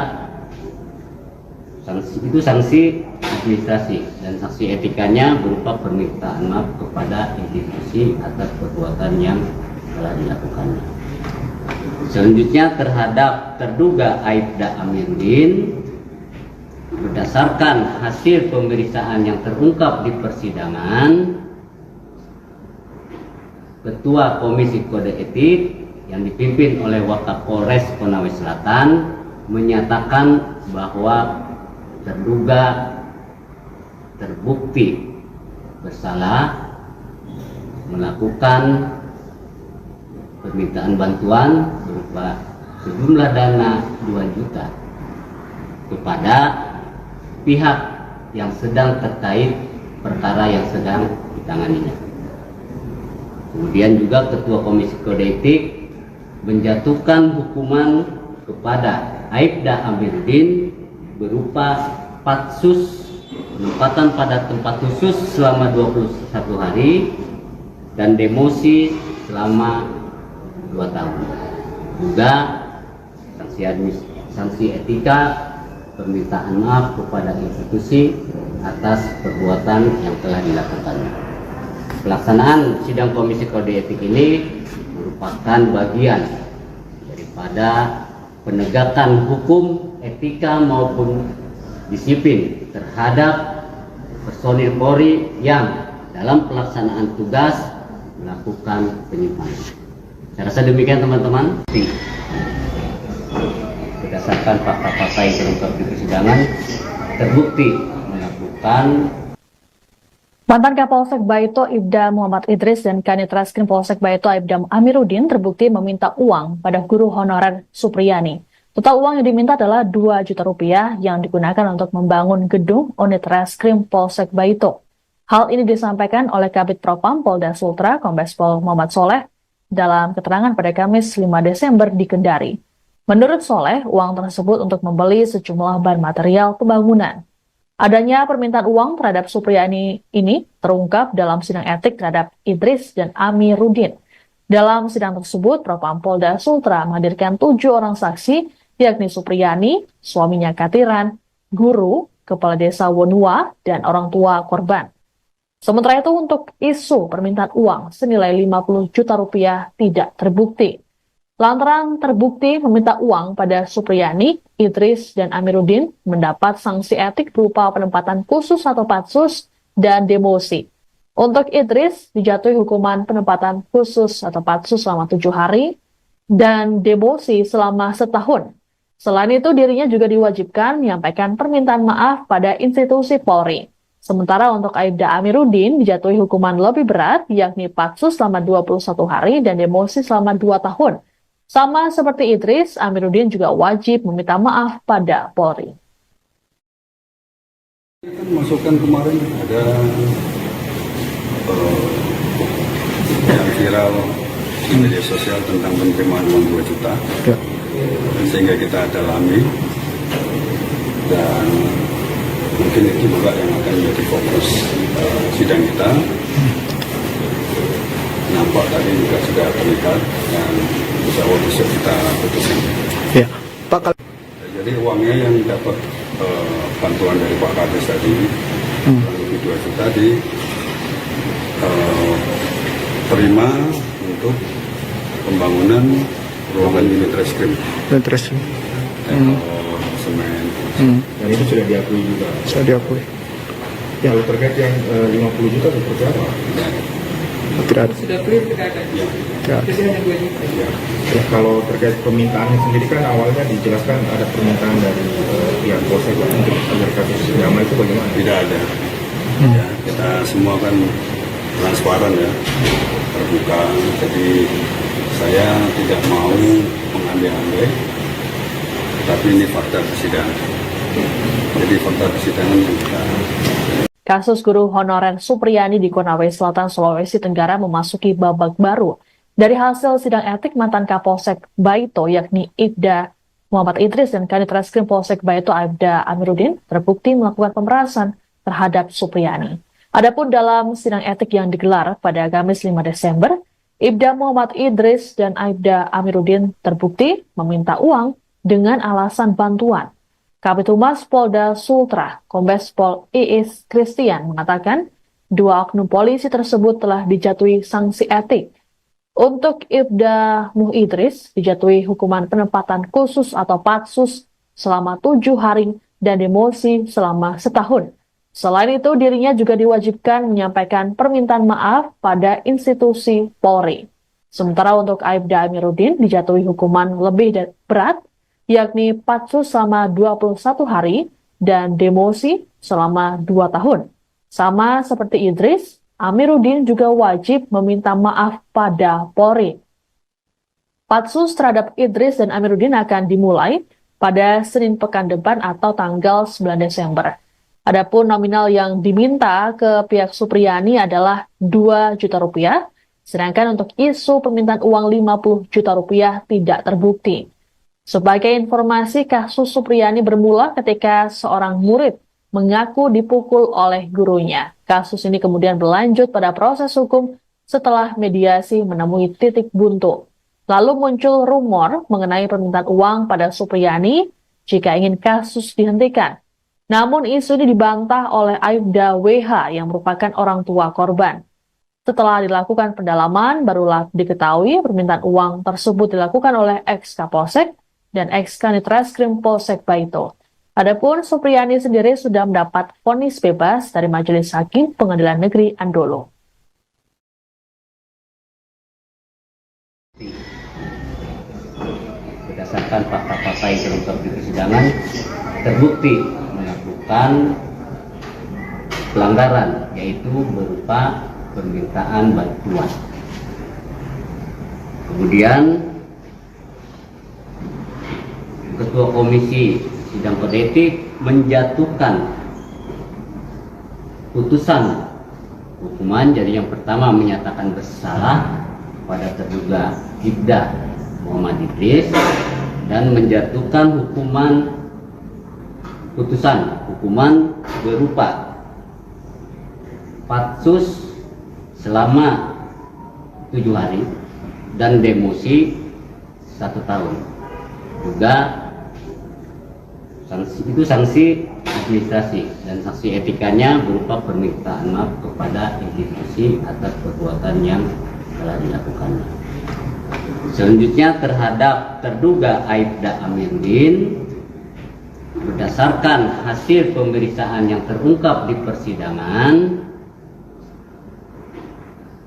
sanksi administrasi, dan sanksi etikanya berupa permintaan maaf kepada institusi atas perbuatan yang telah dilakukannya. Selanjutnya terhadap terduga Aibda Amiruddin, berdasarkan hasil pemeriksaan yang terungkap di persidangan, Ketua Komisi Kode Etik yang dipimpin oleh Wakapolres Konawe Selatan menyatakan bahwa terduga terbukti bersalah melakukan permintaan bantuan berupa sejumlah dana 2 juta kepada pihak yang sedang terkait perkara yang sedang ditanganinya. Kemudian juga Ketua Komisi Kode Etik menjatuhkan hukuman kepada Aibda Amiruddin berupa patsus penempatan pada tempat khusus selama 21 hari dan demosi selama 2 tahun. Juga sanksi etika permintaan maaf kepada institusi atas perbuatan yang telah dilakukannya. Pelaksanaan sidang Komisi Kode Etik ini merupakan bagian daripada penegakan hukum, etika maupun disiplin terhadap personil Polri yang dalam pelaksanaan tugas melakukan penyimpangan. Saya rasa demikian teman-teman. Berdasarkan fakta-fakta yang terungkap di persidangan, terbukti melakukan. Mantan Kapolsek Baito Ibda Muhammad Idris dan Kanit Reskrim Polsek Baito Aibda Amiruddin terbukti meminta uang pada guru honorer Supriyani. Total uang yang diminta adalah 2 juta rupiah yang digunakan untuk membangun gedung unit Reskrim Polsek Baito. Hal ini disampaikan oleh Kabid Propam Polda Sultra Kombes Pol Muhammad Soleh dalam keterangan pada Kamis 5 Desember di Kendari. Menurut Soleh, uang tersebut untuk membeli sejumlah bahan material pembangunan. Adanya permintaan uang terhadap Supriyani ini terungkap dalam sidang etik terhadap Idris dan Amiruddin. Dalam sidang tersebut, Propam Polda Sultra menghadirkan 7 orang saksi, yakni Supriyani, suaminya Katiran, guru, kepala desa Wonua, dan orang tua korban. Sementara itu untuk isu permintaan uang senilai 50 juta rupiah tidak terbukti. Lantaran terbukti meminta uang pada Supriyani, Idris, dan Amiruddin mendapat sanksi etik berupa penempatan khusus atau patsus dan demosi. Untuk Idris dijatuhi hukuman penempatan khusus atau patsus selama 7 hari dan demosi selama 1 tahun. Selain itu dirinya juga diwajibkan menyampaikan permintaan maaf pada institusi Polri. Sementara untuk Aibda Amiruddin dijatuhi hukuman lebih berat, yakni patsus selama 21 hari dan demosi selama 2 tahun. Sama seperti Idris, Amiruddin juga wajib meminta maaf pada Polri. Masukan kemarin ada yang viral di media sosial tentang penerimaan uang 2 juta. Ya. Sehingga kita dalami dan mungkin itu juga yang akan menjadi fokus sidang kita. Nampak tadi juga sudah terlihat dan insya Allah besok kita putuskan. Ya, Pak. Jadi uangnya yang dapat bantuan dari Pak Kades tadi lebih 2 juta terima untuk pembangunan ruangan unit reskrim. Dan terus Semen. Dan itu sudah diakui juga. saya diakui. Ya, Kalau terkait yang 50 juta seperti apa? tidak ada. Sudah clear tidak ada. Tidak ada. Biasanya hanya 2 juta. Ya, kalau terkait permintaannya sendiri kan awalnya dijelaskan ada permintaan dari pihak Polsek untuk agar kasus damai itu bagaimana? Tidak ada. Ya, kita semua kan transparan ya, terbuka. Jadi saya tidak mau mengambil-ambil, tapi ini fakta persidangan. Jadi fakta persidangan yang kita Kasus guru honorer Supriyani di Konawe Selatan, Sulawesi Tenggara memasuki babak baru. Dari hasil sidang etik mantan Kapolsek Baito yakni Ibda Muhammad Idris dan Kanit Reskrim Polsek Baito Aibda Amiruddin terbukti melakukan pemerasan terhadap Supriyani. Adapun dalam sidang etik yang digelar pada Kamis 5 Desember, Ibda Muhammad Idris dan Aibda Amiruddin terbukti meminta uang dengan alasan bantuan. Kabid Humas Polda Sultra, Kombes Pol Iis Christian mengatakan dua oknum polisi tersebut telah dijatuhi sanksi etik. Untuk Ibda Muh Idris dijatuhi hukuman penempatan khusus atau patsus selama 7 hari dan demosi selama setahun. Selain itu, dirinya juga diwajibkan menyampaikan permintaan maaf pada institusi Polri. Sementara untuk Aibda Amiruddin dijatuhi hukuman lebih berat, yakni patsus selama 21 hari dan demosi selama 2 tahun. Sama seperti Idris, Amiruddin juga wajib meminta maaf pada Polri. Patsus terhadap Idris dan Amiruddin akan dimulai pada Senin pekan depan atau tanggal 9 Desember. Adapun nominal yang diminta ke pihak Supriyani adalah 2 juta rupiah, sedangkan untuk isu permintaan uang 50 juta rupiah tidak terbukti. Sebagai informasi, kasus Supriyani bermula ketika seorang murid mengaku dipukul oleh gurunya. Kasus ini kemudian berlanjut pada proses hukum setelah mediasi menemui titik buntu. Lalu muncul rumor mengenai permintaan uang pada Supriyani jika ingin kasus dihentikan. Namun isu ini dibantah oleh Aibda WH yang merupakan orang tua korban. Setelah dilakukan pendalaman, barulah diketahui permintaan uang tersebut dilakukan oleh ex-Kapolsek dan ex-Kanit Reskrim Polsek Baito. Adapun Supriyani sendiri sudah mendapat vonis bebas dari Majelis Hakim Pengadilan Negeri Andolo. Berdasarkan fakta-fakta yang terungkap di persidangan, terbukti melakukan pelanggaran, yaitu berupa permintaan bantuan. Kemudian Ketua Komisi Sidang Kode Etik menjatuhkan putusan hukuman. Jadi yang pertama menyatakan bersalah pada terduga Ibda Muhammad Idris dan menjatuhkan hukuman berupa patsus selama 7 hari dan demosi 1 tahun. Juga sanksi administrasi dan sanksi etikanya berupa permintaan maaf kepada institusi atas perbuatan yang telah dilakukannya. Selanjutnya terhadap terduga Aibda Amiruddin, berdasarkan hasil pemeriksaan yang terungkap di persidangan,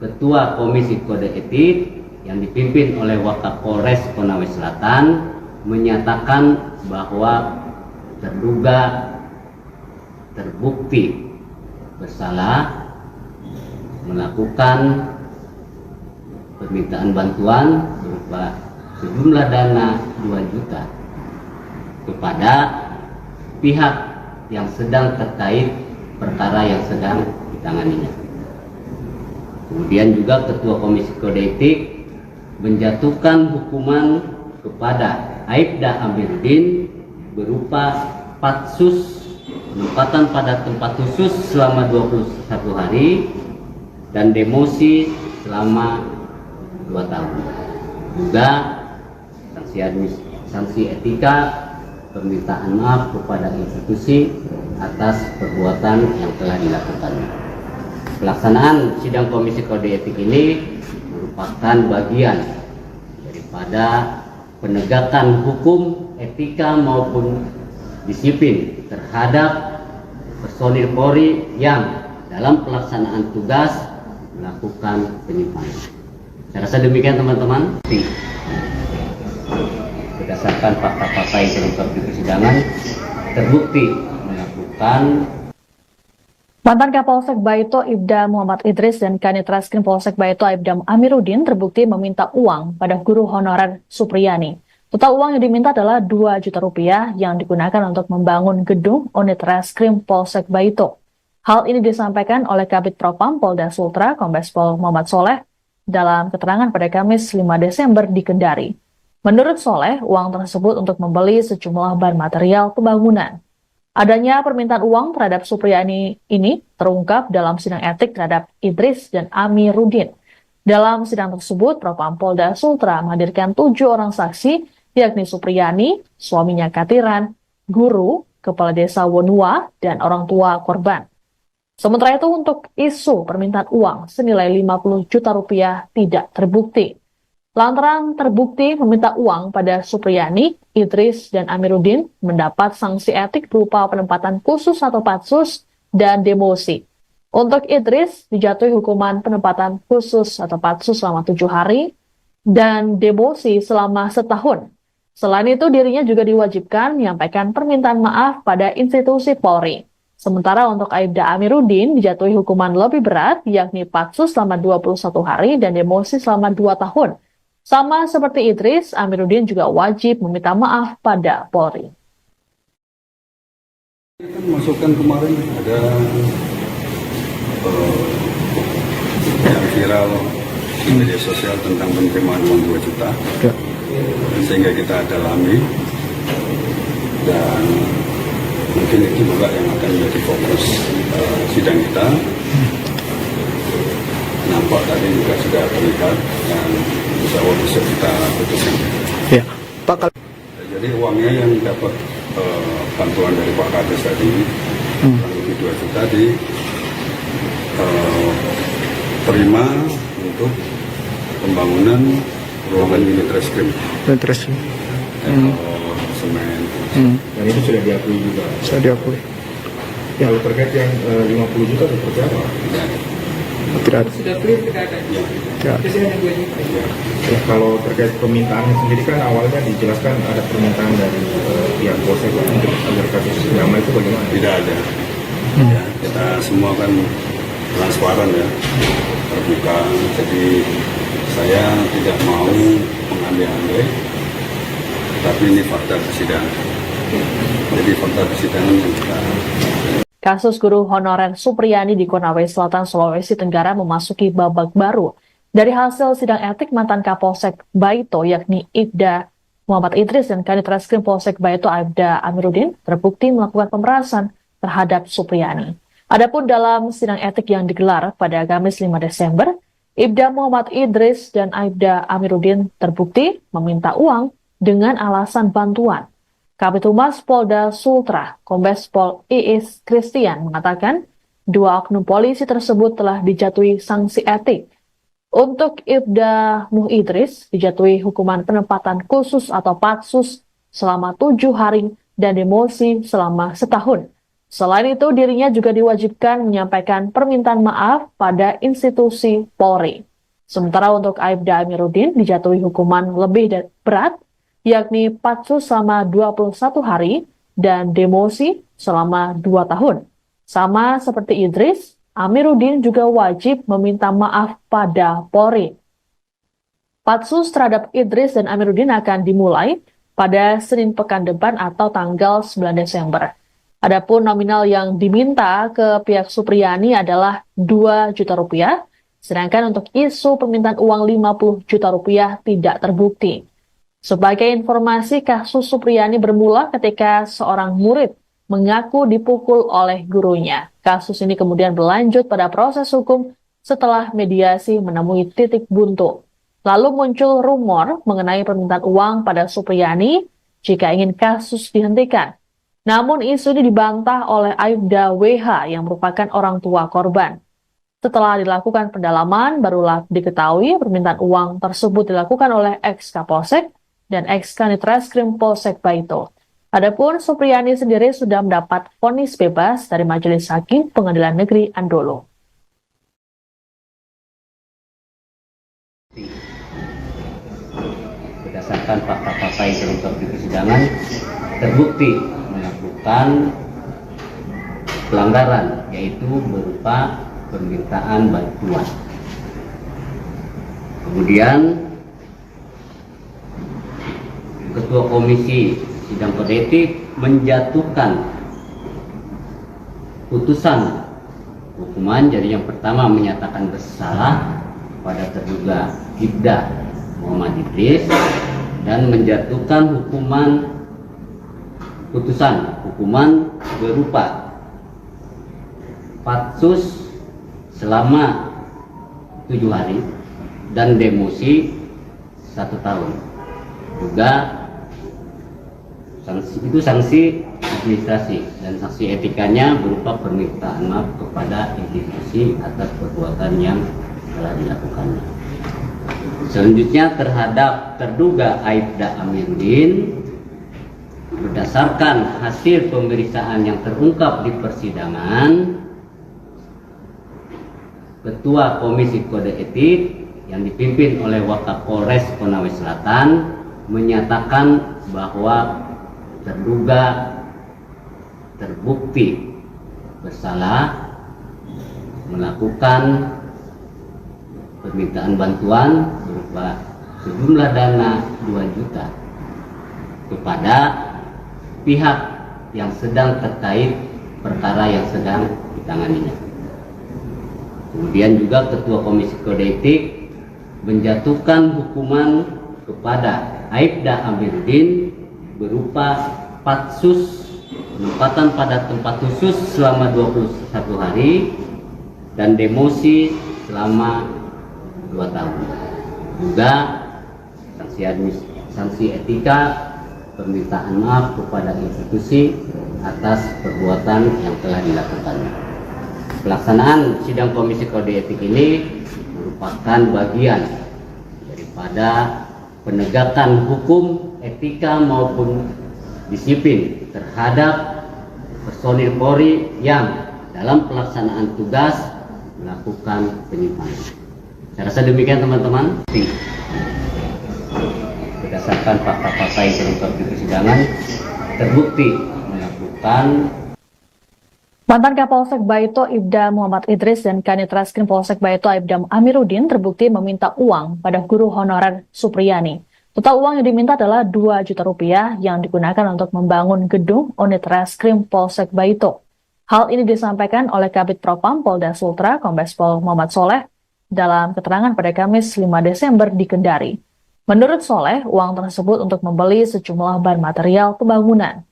Ketua Komisi Kode Etik yang dipimpin oleh Wakapolres Konawe Selatan menyatakan bahwa terduga terbukti bersalah melakukan permintaan bantuan berupa sejumlah dana 2 juta kepada pihak yang sedang terkait perkara yang sedang ditanganinya. Kemudian juga Ketua Komisi Kode Etik menjatuhkan hukuman kepada Aibda Amiruddin berupa patsus penempatan pada tempat khusus selama 21 hari dan demosi selama 2 tahun. Juga sanksi etika permintaan maaf kepada institusi atas perbuatan yang telah dilakukannya. Pelaksanaan sidang Komisi Kode Etik ini merupakan bagian daripada penegakan hukum, etika maupun disiplin terhadap personil Polri yang dalam pelaksanaan tugas melakukan penyimpangan. Saya rasa demikian teman-teman. Berdasarkan fakta-fakta yang terungkap di persidangan, terbukti melakukan. Mantan Kapolsek Baito Ibda Muhammad Idris dan Kanit Reskrim Polsek Baito Aibda Amiruddin terbukti meminta uang pada guru honorer Supriyani. Total uang yang diminta adalah 2 juta rupiah yang digunakan untuk membangun gedung unit Reskrim Polsek Baito. Hal ini disampaikan oleh Kabid Propam Polda Sultra, Kombes Pol Muhammad Soleh, dalam keterangan pada Kamis 5 Desember di Kendari. Menurut Soleh, uang tersebut untuk membeli sejumlah bahan material pembangunan. Adanya permintaan uang terhadap Supriyani ini terungkap dalam sidang etik terhadap Idris dan Amiruddin. Dalam sidang tersebut, Propam Polda Sultra menghadirkan 7 orang saksi, yakni Supriyani, suaminya Katiran, guru, kepala desa Wonua, dan orang tua korban. Sementara itu untuk isu permintaan uang senilai 50 juta rupiah tidak terbukti. Lantaran terbukti meminta uang pada Supriyani, Idris, dan Amiruddin mendapat sanksi etik berupa penempatan khusus atau patsus dan demosi. Untuk Idris dijatuhi hukuman penempatan khusus atau patsus selama 7 hari dan demosi selama setahun. Selain itu dirinya juga diwajibkan menyampaikan permintaan maaf pada institusi Polri. Sementara untuk Aibda Amiruddin dijatuhi hukuman lebih berat, yakni patsus selama 21 hari dan demosi selama 2 tahun. Sama seperti Idris, Amiruddin juga wajib meminta maaf pada Polri. Masukan kemarin ada yang viral di media sosial tentang penerimaan uang 2 juta, sehingga kita dalami dan mungkin itu juga yang akan menjadi fokus sidang kita. Nampak tadi juga sudah terlihat dan insya Allah bisa kita putuskan. Ya, Pak. Jadi uangnya yang dapat bantuan dari Pak Kades tadi, kurang lebih 2 juta terima untuk pembangunan ruangan unit reskrim. Semen. Dan itu sudah diakui juga. Saya diakui. Ya. Kalau terkait yang 50 juta seperti apa? Ya. Tidak ada. Sudah clear tidak ada. Ya. Ya. Biasanya hanya 2 juta. Ya, kalau terkait permintaannya sendiri kan awalnya dijelaskan ada permintaan dari pihak Polsek untuk agar kasus damai itu bagaimana? Tidak ada. Ya, kita semua kan transparan ya, terbuka. Jadi saya tidak mau mengambil-ambil, tapi ini fakta persidangan. Jadi fakta persidangan yang kita. Kasus guru honorer Supriyani di Konawe Selatan, Sulawesi Tenggara memasuki babak baru. Dari hasil sidang etik mantan Kapolsek Baito yakni Ibda Muhammad Idris dan Kanit Reskrim Polsek Baito Aibda Amiruddin terbukti melakukan pemerasan terhadap Supriyani. Adapun dalam sidang etik yang digelar pada Kamis 5 Desember, Ibda Muhammad Idris dan Aibda Amiruddin terbukti meminta uang dengan alasan bantuan. Kabid Humas Polda Sultra, Kombes Pol Iis Christian mengatakan 2 oknum polisi tersebut telah dijatuhi sanksi etik. Untuk Ibda Muh Idris dijatuhi hukuman penempatan khusus atau patsus selama 7 hari dan demosi selama setahun. Selain itu, dirinya juga diwajibkan menyampaikan permintaan maaf pada institusi Polri. Sementara untuk Aibda Amiruddin dijatuhi hukuman lebih berat, yakni patsus selama 21 hari dan demosi selama 2 tahun. Sama seperti Idris, Amiruddin juga wajib meminta maaf pada Polri. Patsus terhadap Idris dan Amiruddin akan dimulai pada Senin pekan depan atau tanggal 9 Desember. Adapun nominal yang diminta ke pihak Supriyani adalah 2 juta rupiah, sedangkan untuk isu permintaan uang 50 juta rupiah tidak terbukti. Sebagai informasi, kasus Supriyani bermula ketika seorang murid mengaku dipukul oleh gurunya. Kasus ini kemudian berlanjut pada proses hukum setelah mediasi menemui titik buntu. Lalu muncul rumor mengenai permintaan uang pada Supriyani jika ingin kasus dihentikan. Namun isu ini dibantah oleh Aibda WH yang merupakan orang tua korban. Setelah dilakukan pendalaman, barulah diketahui permintaan uang tersebut dilakukan oleh ex-Kapolsek dan ex-Kanit Reskrim Polsek Baito. Adapun Supriyani sendiri sudah mendapat vonis bebas dari Majelis Hakim Pengadilan Negeri Andolo. Berdasarkan fakta-fakta yang terungkap di persidangan, terbukti melakukan pelanggaran, yaitu berupa permintaan bantuan. Kemudian Ketua Komisi Sidang Kode Etik menjatuhkan putusan hukuman. Jadi yang pertama menyatakan bersalah pada terduga Ibda Muhammad Idris dan menjatuhkan hukuman berupa patsus selama 7 hari dan demosi 1 tahun. Juga sanksi administrasi, dan sanksi etikanya berupa permintaan maaf kepada institusi atas perbuatan yang telah dilakukannya. Selanjutnya terhadap terduga Aibda Amiruddin, berdasarkan hasil pemeriksaan yang terungkap di persidangan, Ketua Komisi Kode Etik yang dipimpin oleh Wakapolres Konawe Selatan menyatakan bahwa terduga terbukti bersalah melakukan permintaan bantuan berupa sejumlah dana 2 juta kepada pihak yang sedang terkait perkara yang sedang ditanganinya. Kemudian juga Ketua Komisi Kode Etik menjatuhkan hukuman kepada Aibda Amiruddin berupa patsus penempatan pada tempat khusus selama 21 hari dan demosi selama 2 tahun. Juga sanksi etika permintaan maaf kepada institusi atas perbuatan yang telah dilakukannya. Pelaksanaan sidang Komisi Kode Etik ini merupakan bagian daripada penegakan hukum, etika maupun disiplin terhadap personil Polri yang dalam pelaksanaan tugas melakukan penyimpangan. Saya rasa demikian teman-teman. Berdasarkan fakta-fakta yang terungkap di persidangan, terbukti melakukan. Mantan Kapolsek Baito Ibda Muhammad Idris dan Kanit Reskrim Polsek Baito Aibda Amiruddin terbukti meminta uang pada guru honorer Supriyani. Total uang yang diminta adalah 2 juta rupiah yang digunakan untuk membangun gedung unit Reskrim Polsek Baito. Hal ini disampaikan oleh Kabid Propam Polda Sultra Kombes Pol Muhammad Soleh dalam keterangan pada Kamis 5 Desember di Kendari. Menurut Soleh, uang tersebut untuk membeli sejumlah bahan material pembangunan.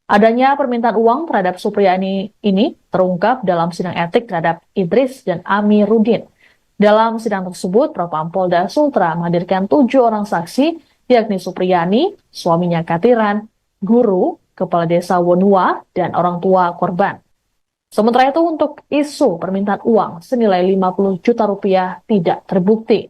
Adanya permintaan uang terhadap Supriyani ini terungkap dalam sidang etik terhadap Idris dan Amiruddin. Dalam sidang tersebut, Propam Polda Sultra menghadirkan 7 orang saksi, yakni Supriyani, suaminya Katiran, guru, kepala desa Wonua, dan orang tua korban. Sementara itu untuk isu permintaan uang senilai 50 juta rupiah tidak terbukti.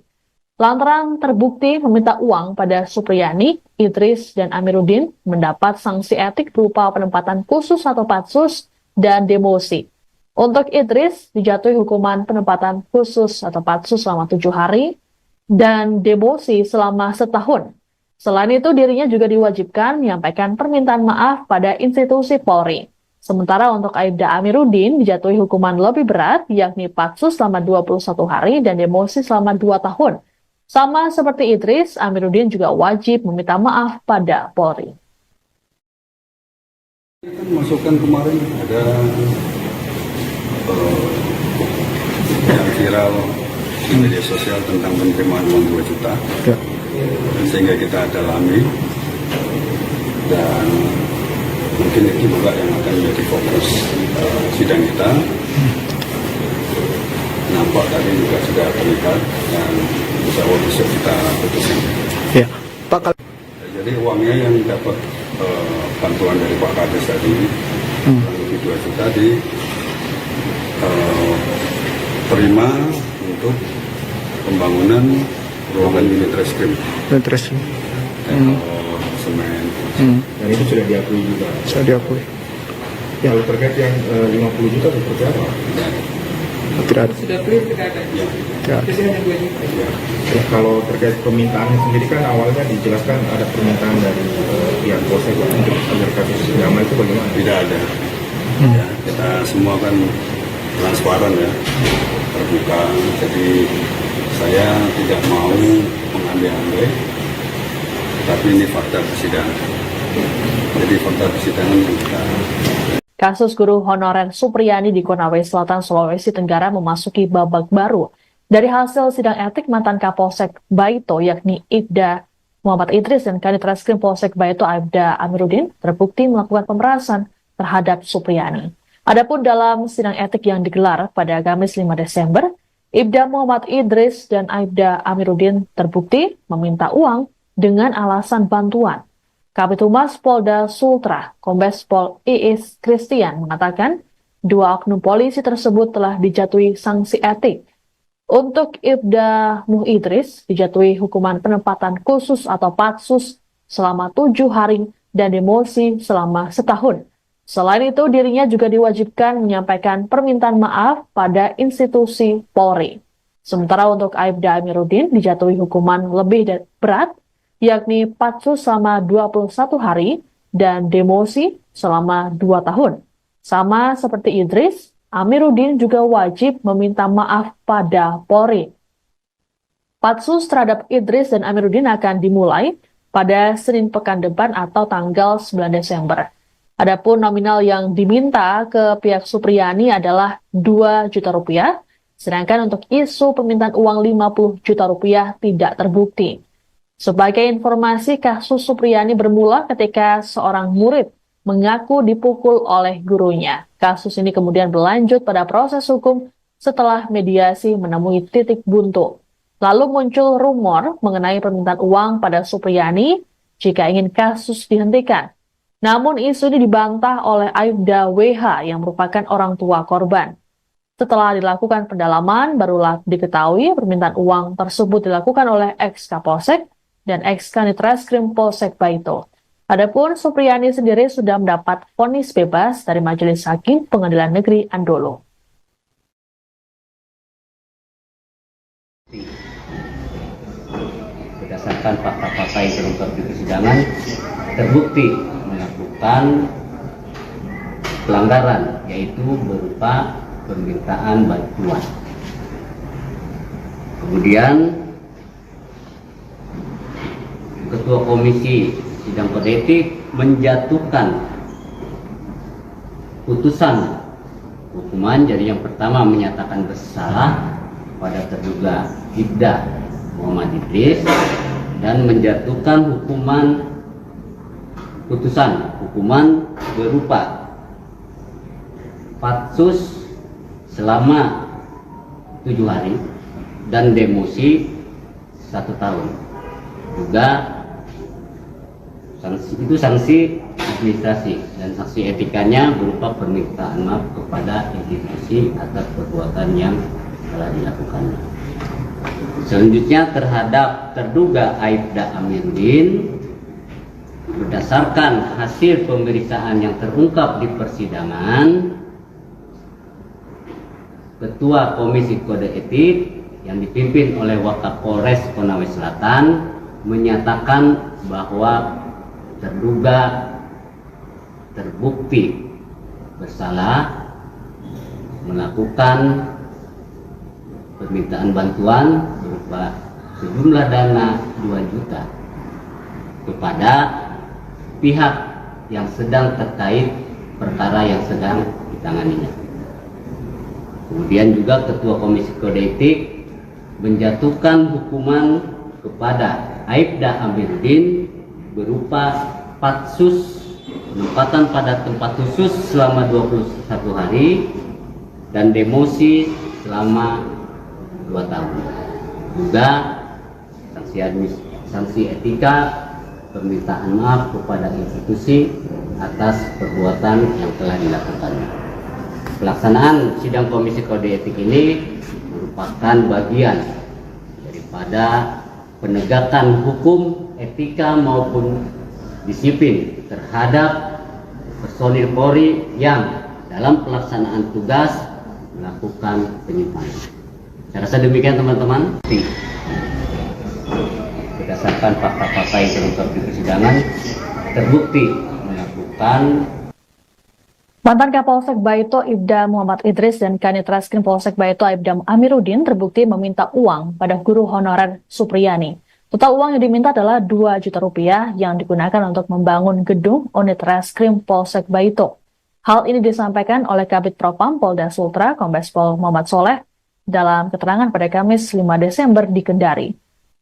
Lantaran terbukti meminta uang pada Supriyani, Idris, dan Amiruddin mendapat sanksi etik berupa penempatan khusus atau patsus dan demosi. Untuk Idris dijatuhi hukuman penempatan khusus atau patsus selama 7 hari dan demosi selama 1 tahun. Selain itu dirinya juga diwajibkan menyampaikan permintaan maaf pada institusi Polri. Sementara untuk Aibda Amiruddin dijatuhi hukuman lebih berat, yakni patsus selama 21 hari dan demosi selama 2 tahun. Sama seperti Idris, Amiruddin juga wajib meminta maaf pada Polri. Masukan kemarin ada yang viral di media sosial tentang penerimaan uang 2 juta. Ya. Sehingga kita dalami dan mungkin itu juga yang akan menjadi fokus sidang kita. Nampak tadi juga sudah terlihat dan insya Allah besok kita putuskan. Ya, Pak. Jadi uangnya yang dapat bantuan dari Pak Kades tadi kurang lebih 2 juta terima untuk pembangunan ruangan unit reskrim. Dan terus Semen. Dan itu sudah diakui juga. saya diakui. Ya, Kalau terkait yang 50 juta seperti apa? tidak ada. Sudah clear tidak ada. Tidak ada. Biasanya hanya 2 juta. Ya, kalau terkait permintaannya sendiri kan awalnya dijelaskan ada permintaan dari pihak Polsek untuk agar kasus drama itu bagaimana? Tidak ada. Ya, kita semua kan transparan ya, terbuka. Jadi saya tidak mau mengambil-ambil, tapi ini fakta persidangan. Jadi fakta persidangan yang kita Kasus guru honorer Supriyani di Konawe Selatan, Sulawesi Tenggara memasuki babak baru. Dari hasil sidang etik mantan Kapolsek Baito yakni Ibda Muhammad Idris dan Kanit Reskrim Polsek Baito Aibda Amiruddin terbukti melakukan pemerasan terhadap Supriyani. Adapun dalam sidang etik yang digelar pada Kamis 5 Desember, Ibda Muhammad Idris dan Aibda Amiruddin terbukti meminta uang dengan alasan bantuan. Kabid Humas Polda Sultra, Kombes Pol Iis Christian mengatakan dua oknum polisi tersebut telah dijatuhi sanksi etik. Untuk Ibda Muh Idris dijatuhi hukuman penempatan khusus atau patsus selama 7 hari dan demosi selama setahun. Selain itu, dirinya juga diwajibkan menyampaikan permintaan maaf pada institusi Polri. Sementara untuk Aibda Amiruddin dijatuhi hukuman lebih berat, yakni patsus selama 21 hari dan demosi selama 2 tahun. Sama seperti Idris, Amiruddin juga wajib meminta maaf pada Polri. Patsus terhadap Idris dan Amiruddin akan dimulai pada Senin pekan depan atau tanggal 9 Desember. Adapun nominal yang diminta ke pihak Supriyani adalah 2 juta rupiah, sedangkan untuk isu permintaan uang 50 juta rupiah tidak terbukti. Sebagai informasi, kasus Supriyani bermula ketika seorang murid mengaku dipukul oleh gurunya. Kasus ini kemudian berlanjut pada proses hukum setelah mediasi menemui titik buntu. Lalu muncul rumor mengenai permintaan uang pada Supriyani jika ingin kasus dihentikan. Namun isu ini dibantah oleh Aibda WH yang merupakan orang tua korban. Setelah dilakukan pendalaman, barulah diketahui permintaan uang tersebut dilakukan oleh ex-Kapolsek dan ex-Kanit Reskrim Polsek Baito. Adapun Supriyani sendiri sudah mendapat vonis bebas dari Majelis Hakim Pengadilan Negeri Andolo. Berdasarkan fakta-fakta yang terungkap di persidangan, terbukti melakukan pelanggaran, yaitu berupa permintaan bantuan. Kemudian Ketua Komisi Sidang Kode Etik menjatuhkan putusan hukuman. Jadi yang pertama menyatakan bersalah pada terduga Ibda Muhammad Idris dan menjatuhkan hukuman berupa patsus selama 7 hari dan demosi 1 tahun. Juga sanksi administrasi dan sanksi etikanya berupa permintaan maaf kepada institusi atas perbuatan yang telah dilakukannya. Selanjutnya terhadap terduga Aibda Amiruddin, berdasarkan hasil pemeriksaan yang terungkap di persidangan, Ketua Komisi Kode Etik yang dipimpin oleh Wakapolres Konawe Selatan menyatakan bahwa terduga terbukti bersalah melakukan permintaan bantuan berupa sejumlah dana 2 juta kepada pihak yang sedang terkait perkara yang sedang ditanganinya. Kemudian juga Ketua Komisi Kode Etik menjatuhkan hukuman kepada Aibda Amiruddin berupa patsus penempatan pada tempat khusus selama 21 hari dan demosi selama 2 tahun. Juga sanksi etika permintaan maaf kepada institusi atas perbuatan yang telah dilakukannya. Pelaksanaan sidang Komisi Kode Etik ini merupakan bagian daripada penegakan hukum, etika maupun disiplin terhadap personil Polri yang dalam pelaksanaan tugas melakukan penyimpangan. Saya rasa demikian teman-teman. Berdasarkan fakta-fakta yang terungkap di persidangan, terbukti melakukan. Mantan Kapolsek Baito Ibda Muhammad Idris dan Kanit Reskrim Polsek Baito Aibda Amiruddin terbukti meminta uang pada guru honorer Supriyani. Total uang yang diminta adalah 2 juta rupiah yang digunakan untuk membangun gedung unit Reskrim Polsek Baito. Hal ini disampaikan oleh Kabid Propam Polda Sultra Kombes Pol Muhammad Soleh dalam keterangan pada Kamis 5 Desember di Kendari.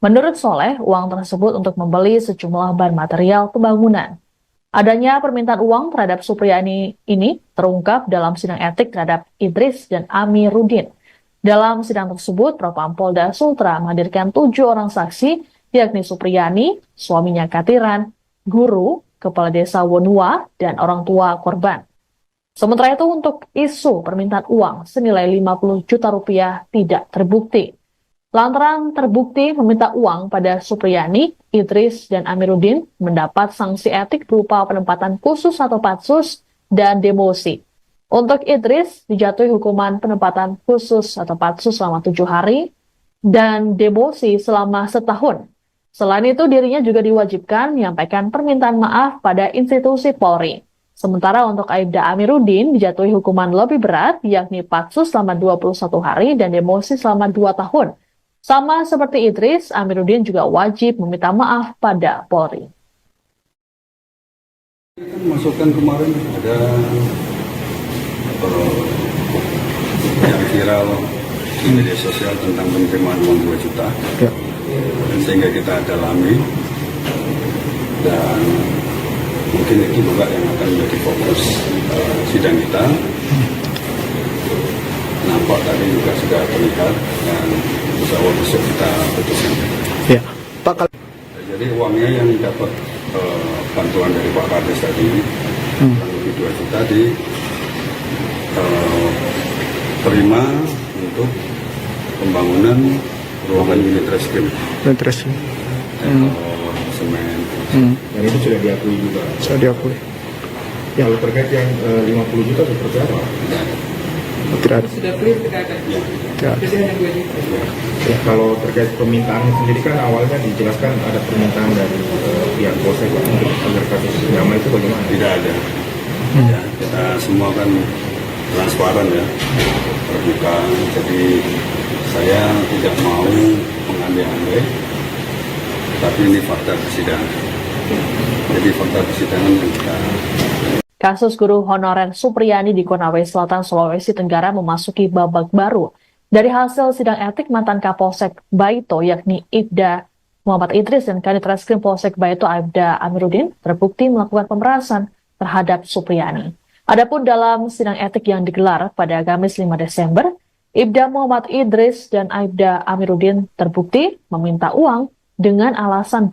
Menurut Soleh, uang tersebut untuk membeli sejumlah bahan material pembangunan. Adanya permintaan uang terhadap Supriyani ini terungkap dalam sidang etik terhadap Idris dan Amiruddin. Dalam sidang tersebut, Propam Polda Sultra menghadirkan 7 orang saksi, yakni Supriyani, suaminya Katiran, guru, kepala desa Wonua, dan orang tua korban. Sementara itu untuk isu permintaan uang senilai 50 juta rupiah tidak terbukti. Lantaran terbukti meminta uang pada Supriyani, Idris, dan Amiruddin mendapat sanksi etik berupa penempatan khusus atau patsus dan demosi. Untuk Idris dijatuhi hukuman penempatan khusus atau patsus selama 7 hari dan demosi selama setahun. Selain itu dirinya juga diwajibkan menyampaikan permintaan maaf pada institusi Polri. Sementara untuk Aibda Amiruddin dijatuhi hukuman lebih berat, yakni patsus selama 21 hari dan demosi selama 2 tahun. Sama seperti Idris, Amiruddin juga wajib meminta maaf pada Polri. Masukan kemarin ada yang viral di media sosial tentang penerimaan uang 2 juta. Ya. Sehingga kita dalami dan mungkin itu juga yang akan menjadi fokus sidang kita. Nampak tadi juga sudah terlihat dan insya Allah besok kita putuskan. Ya. Pak, Jadi uangnya yang dapat bantuan dari Pak Kades tadi kurang lebih 2 juta terima untuk pembangunan ruangan unit reskrim, interesting. semen. Dan itu sudah diakui juga. Saya diakui. Ya. Kalau terkait yang 50 juta seperti apa? Tidak ada. Sudah clear tidak ada. Tidak ada. Jadi hanya 2 juta. Ya, kalau terkait permintaan sendiri kan awalnya dijelaskan ada permintaan dari pihak Polsek untuk agar kasus Nyama itu bagaimana? Tidak ada. Ya, kita semua kan transparan ya, terbuka. Jadi saya tidak mau mengambil-ambil, tapi ini fakta persidangan. Jadi fakta persidangan yang kita. Kasus guru honorer Supriyani di Konawe Selatan, Sulawesi Tenggara memasuki babak baru. Dari hasil sidang etik mantan Kapolsek Baito yakni Ibda Muhammad Idris dan Kanit Reskrim Polsek Baito Aibda Amiruddin terbukti melakukan pemerasan terhadap Supriyani. Adapun dalam sidang etik yang digelar pada Kamis 5 Desember, Ibda Muhammad Idris dan Aibda Amiruddin terbukti meminta uang dengan alasan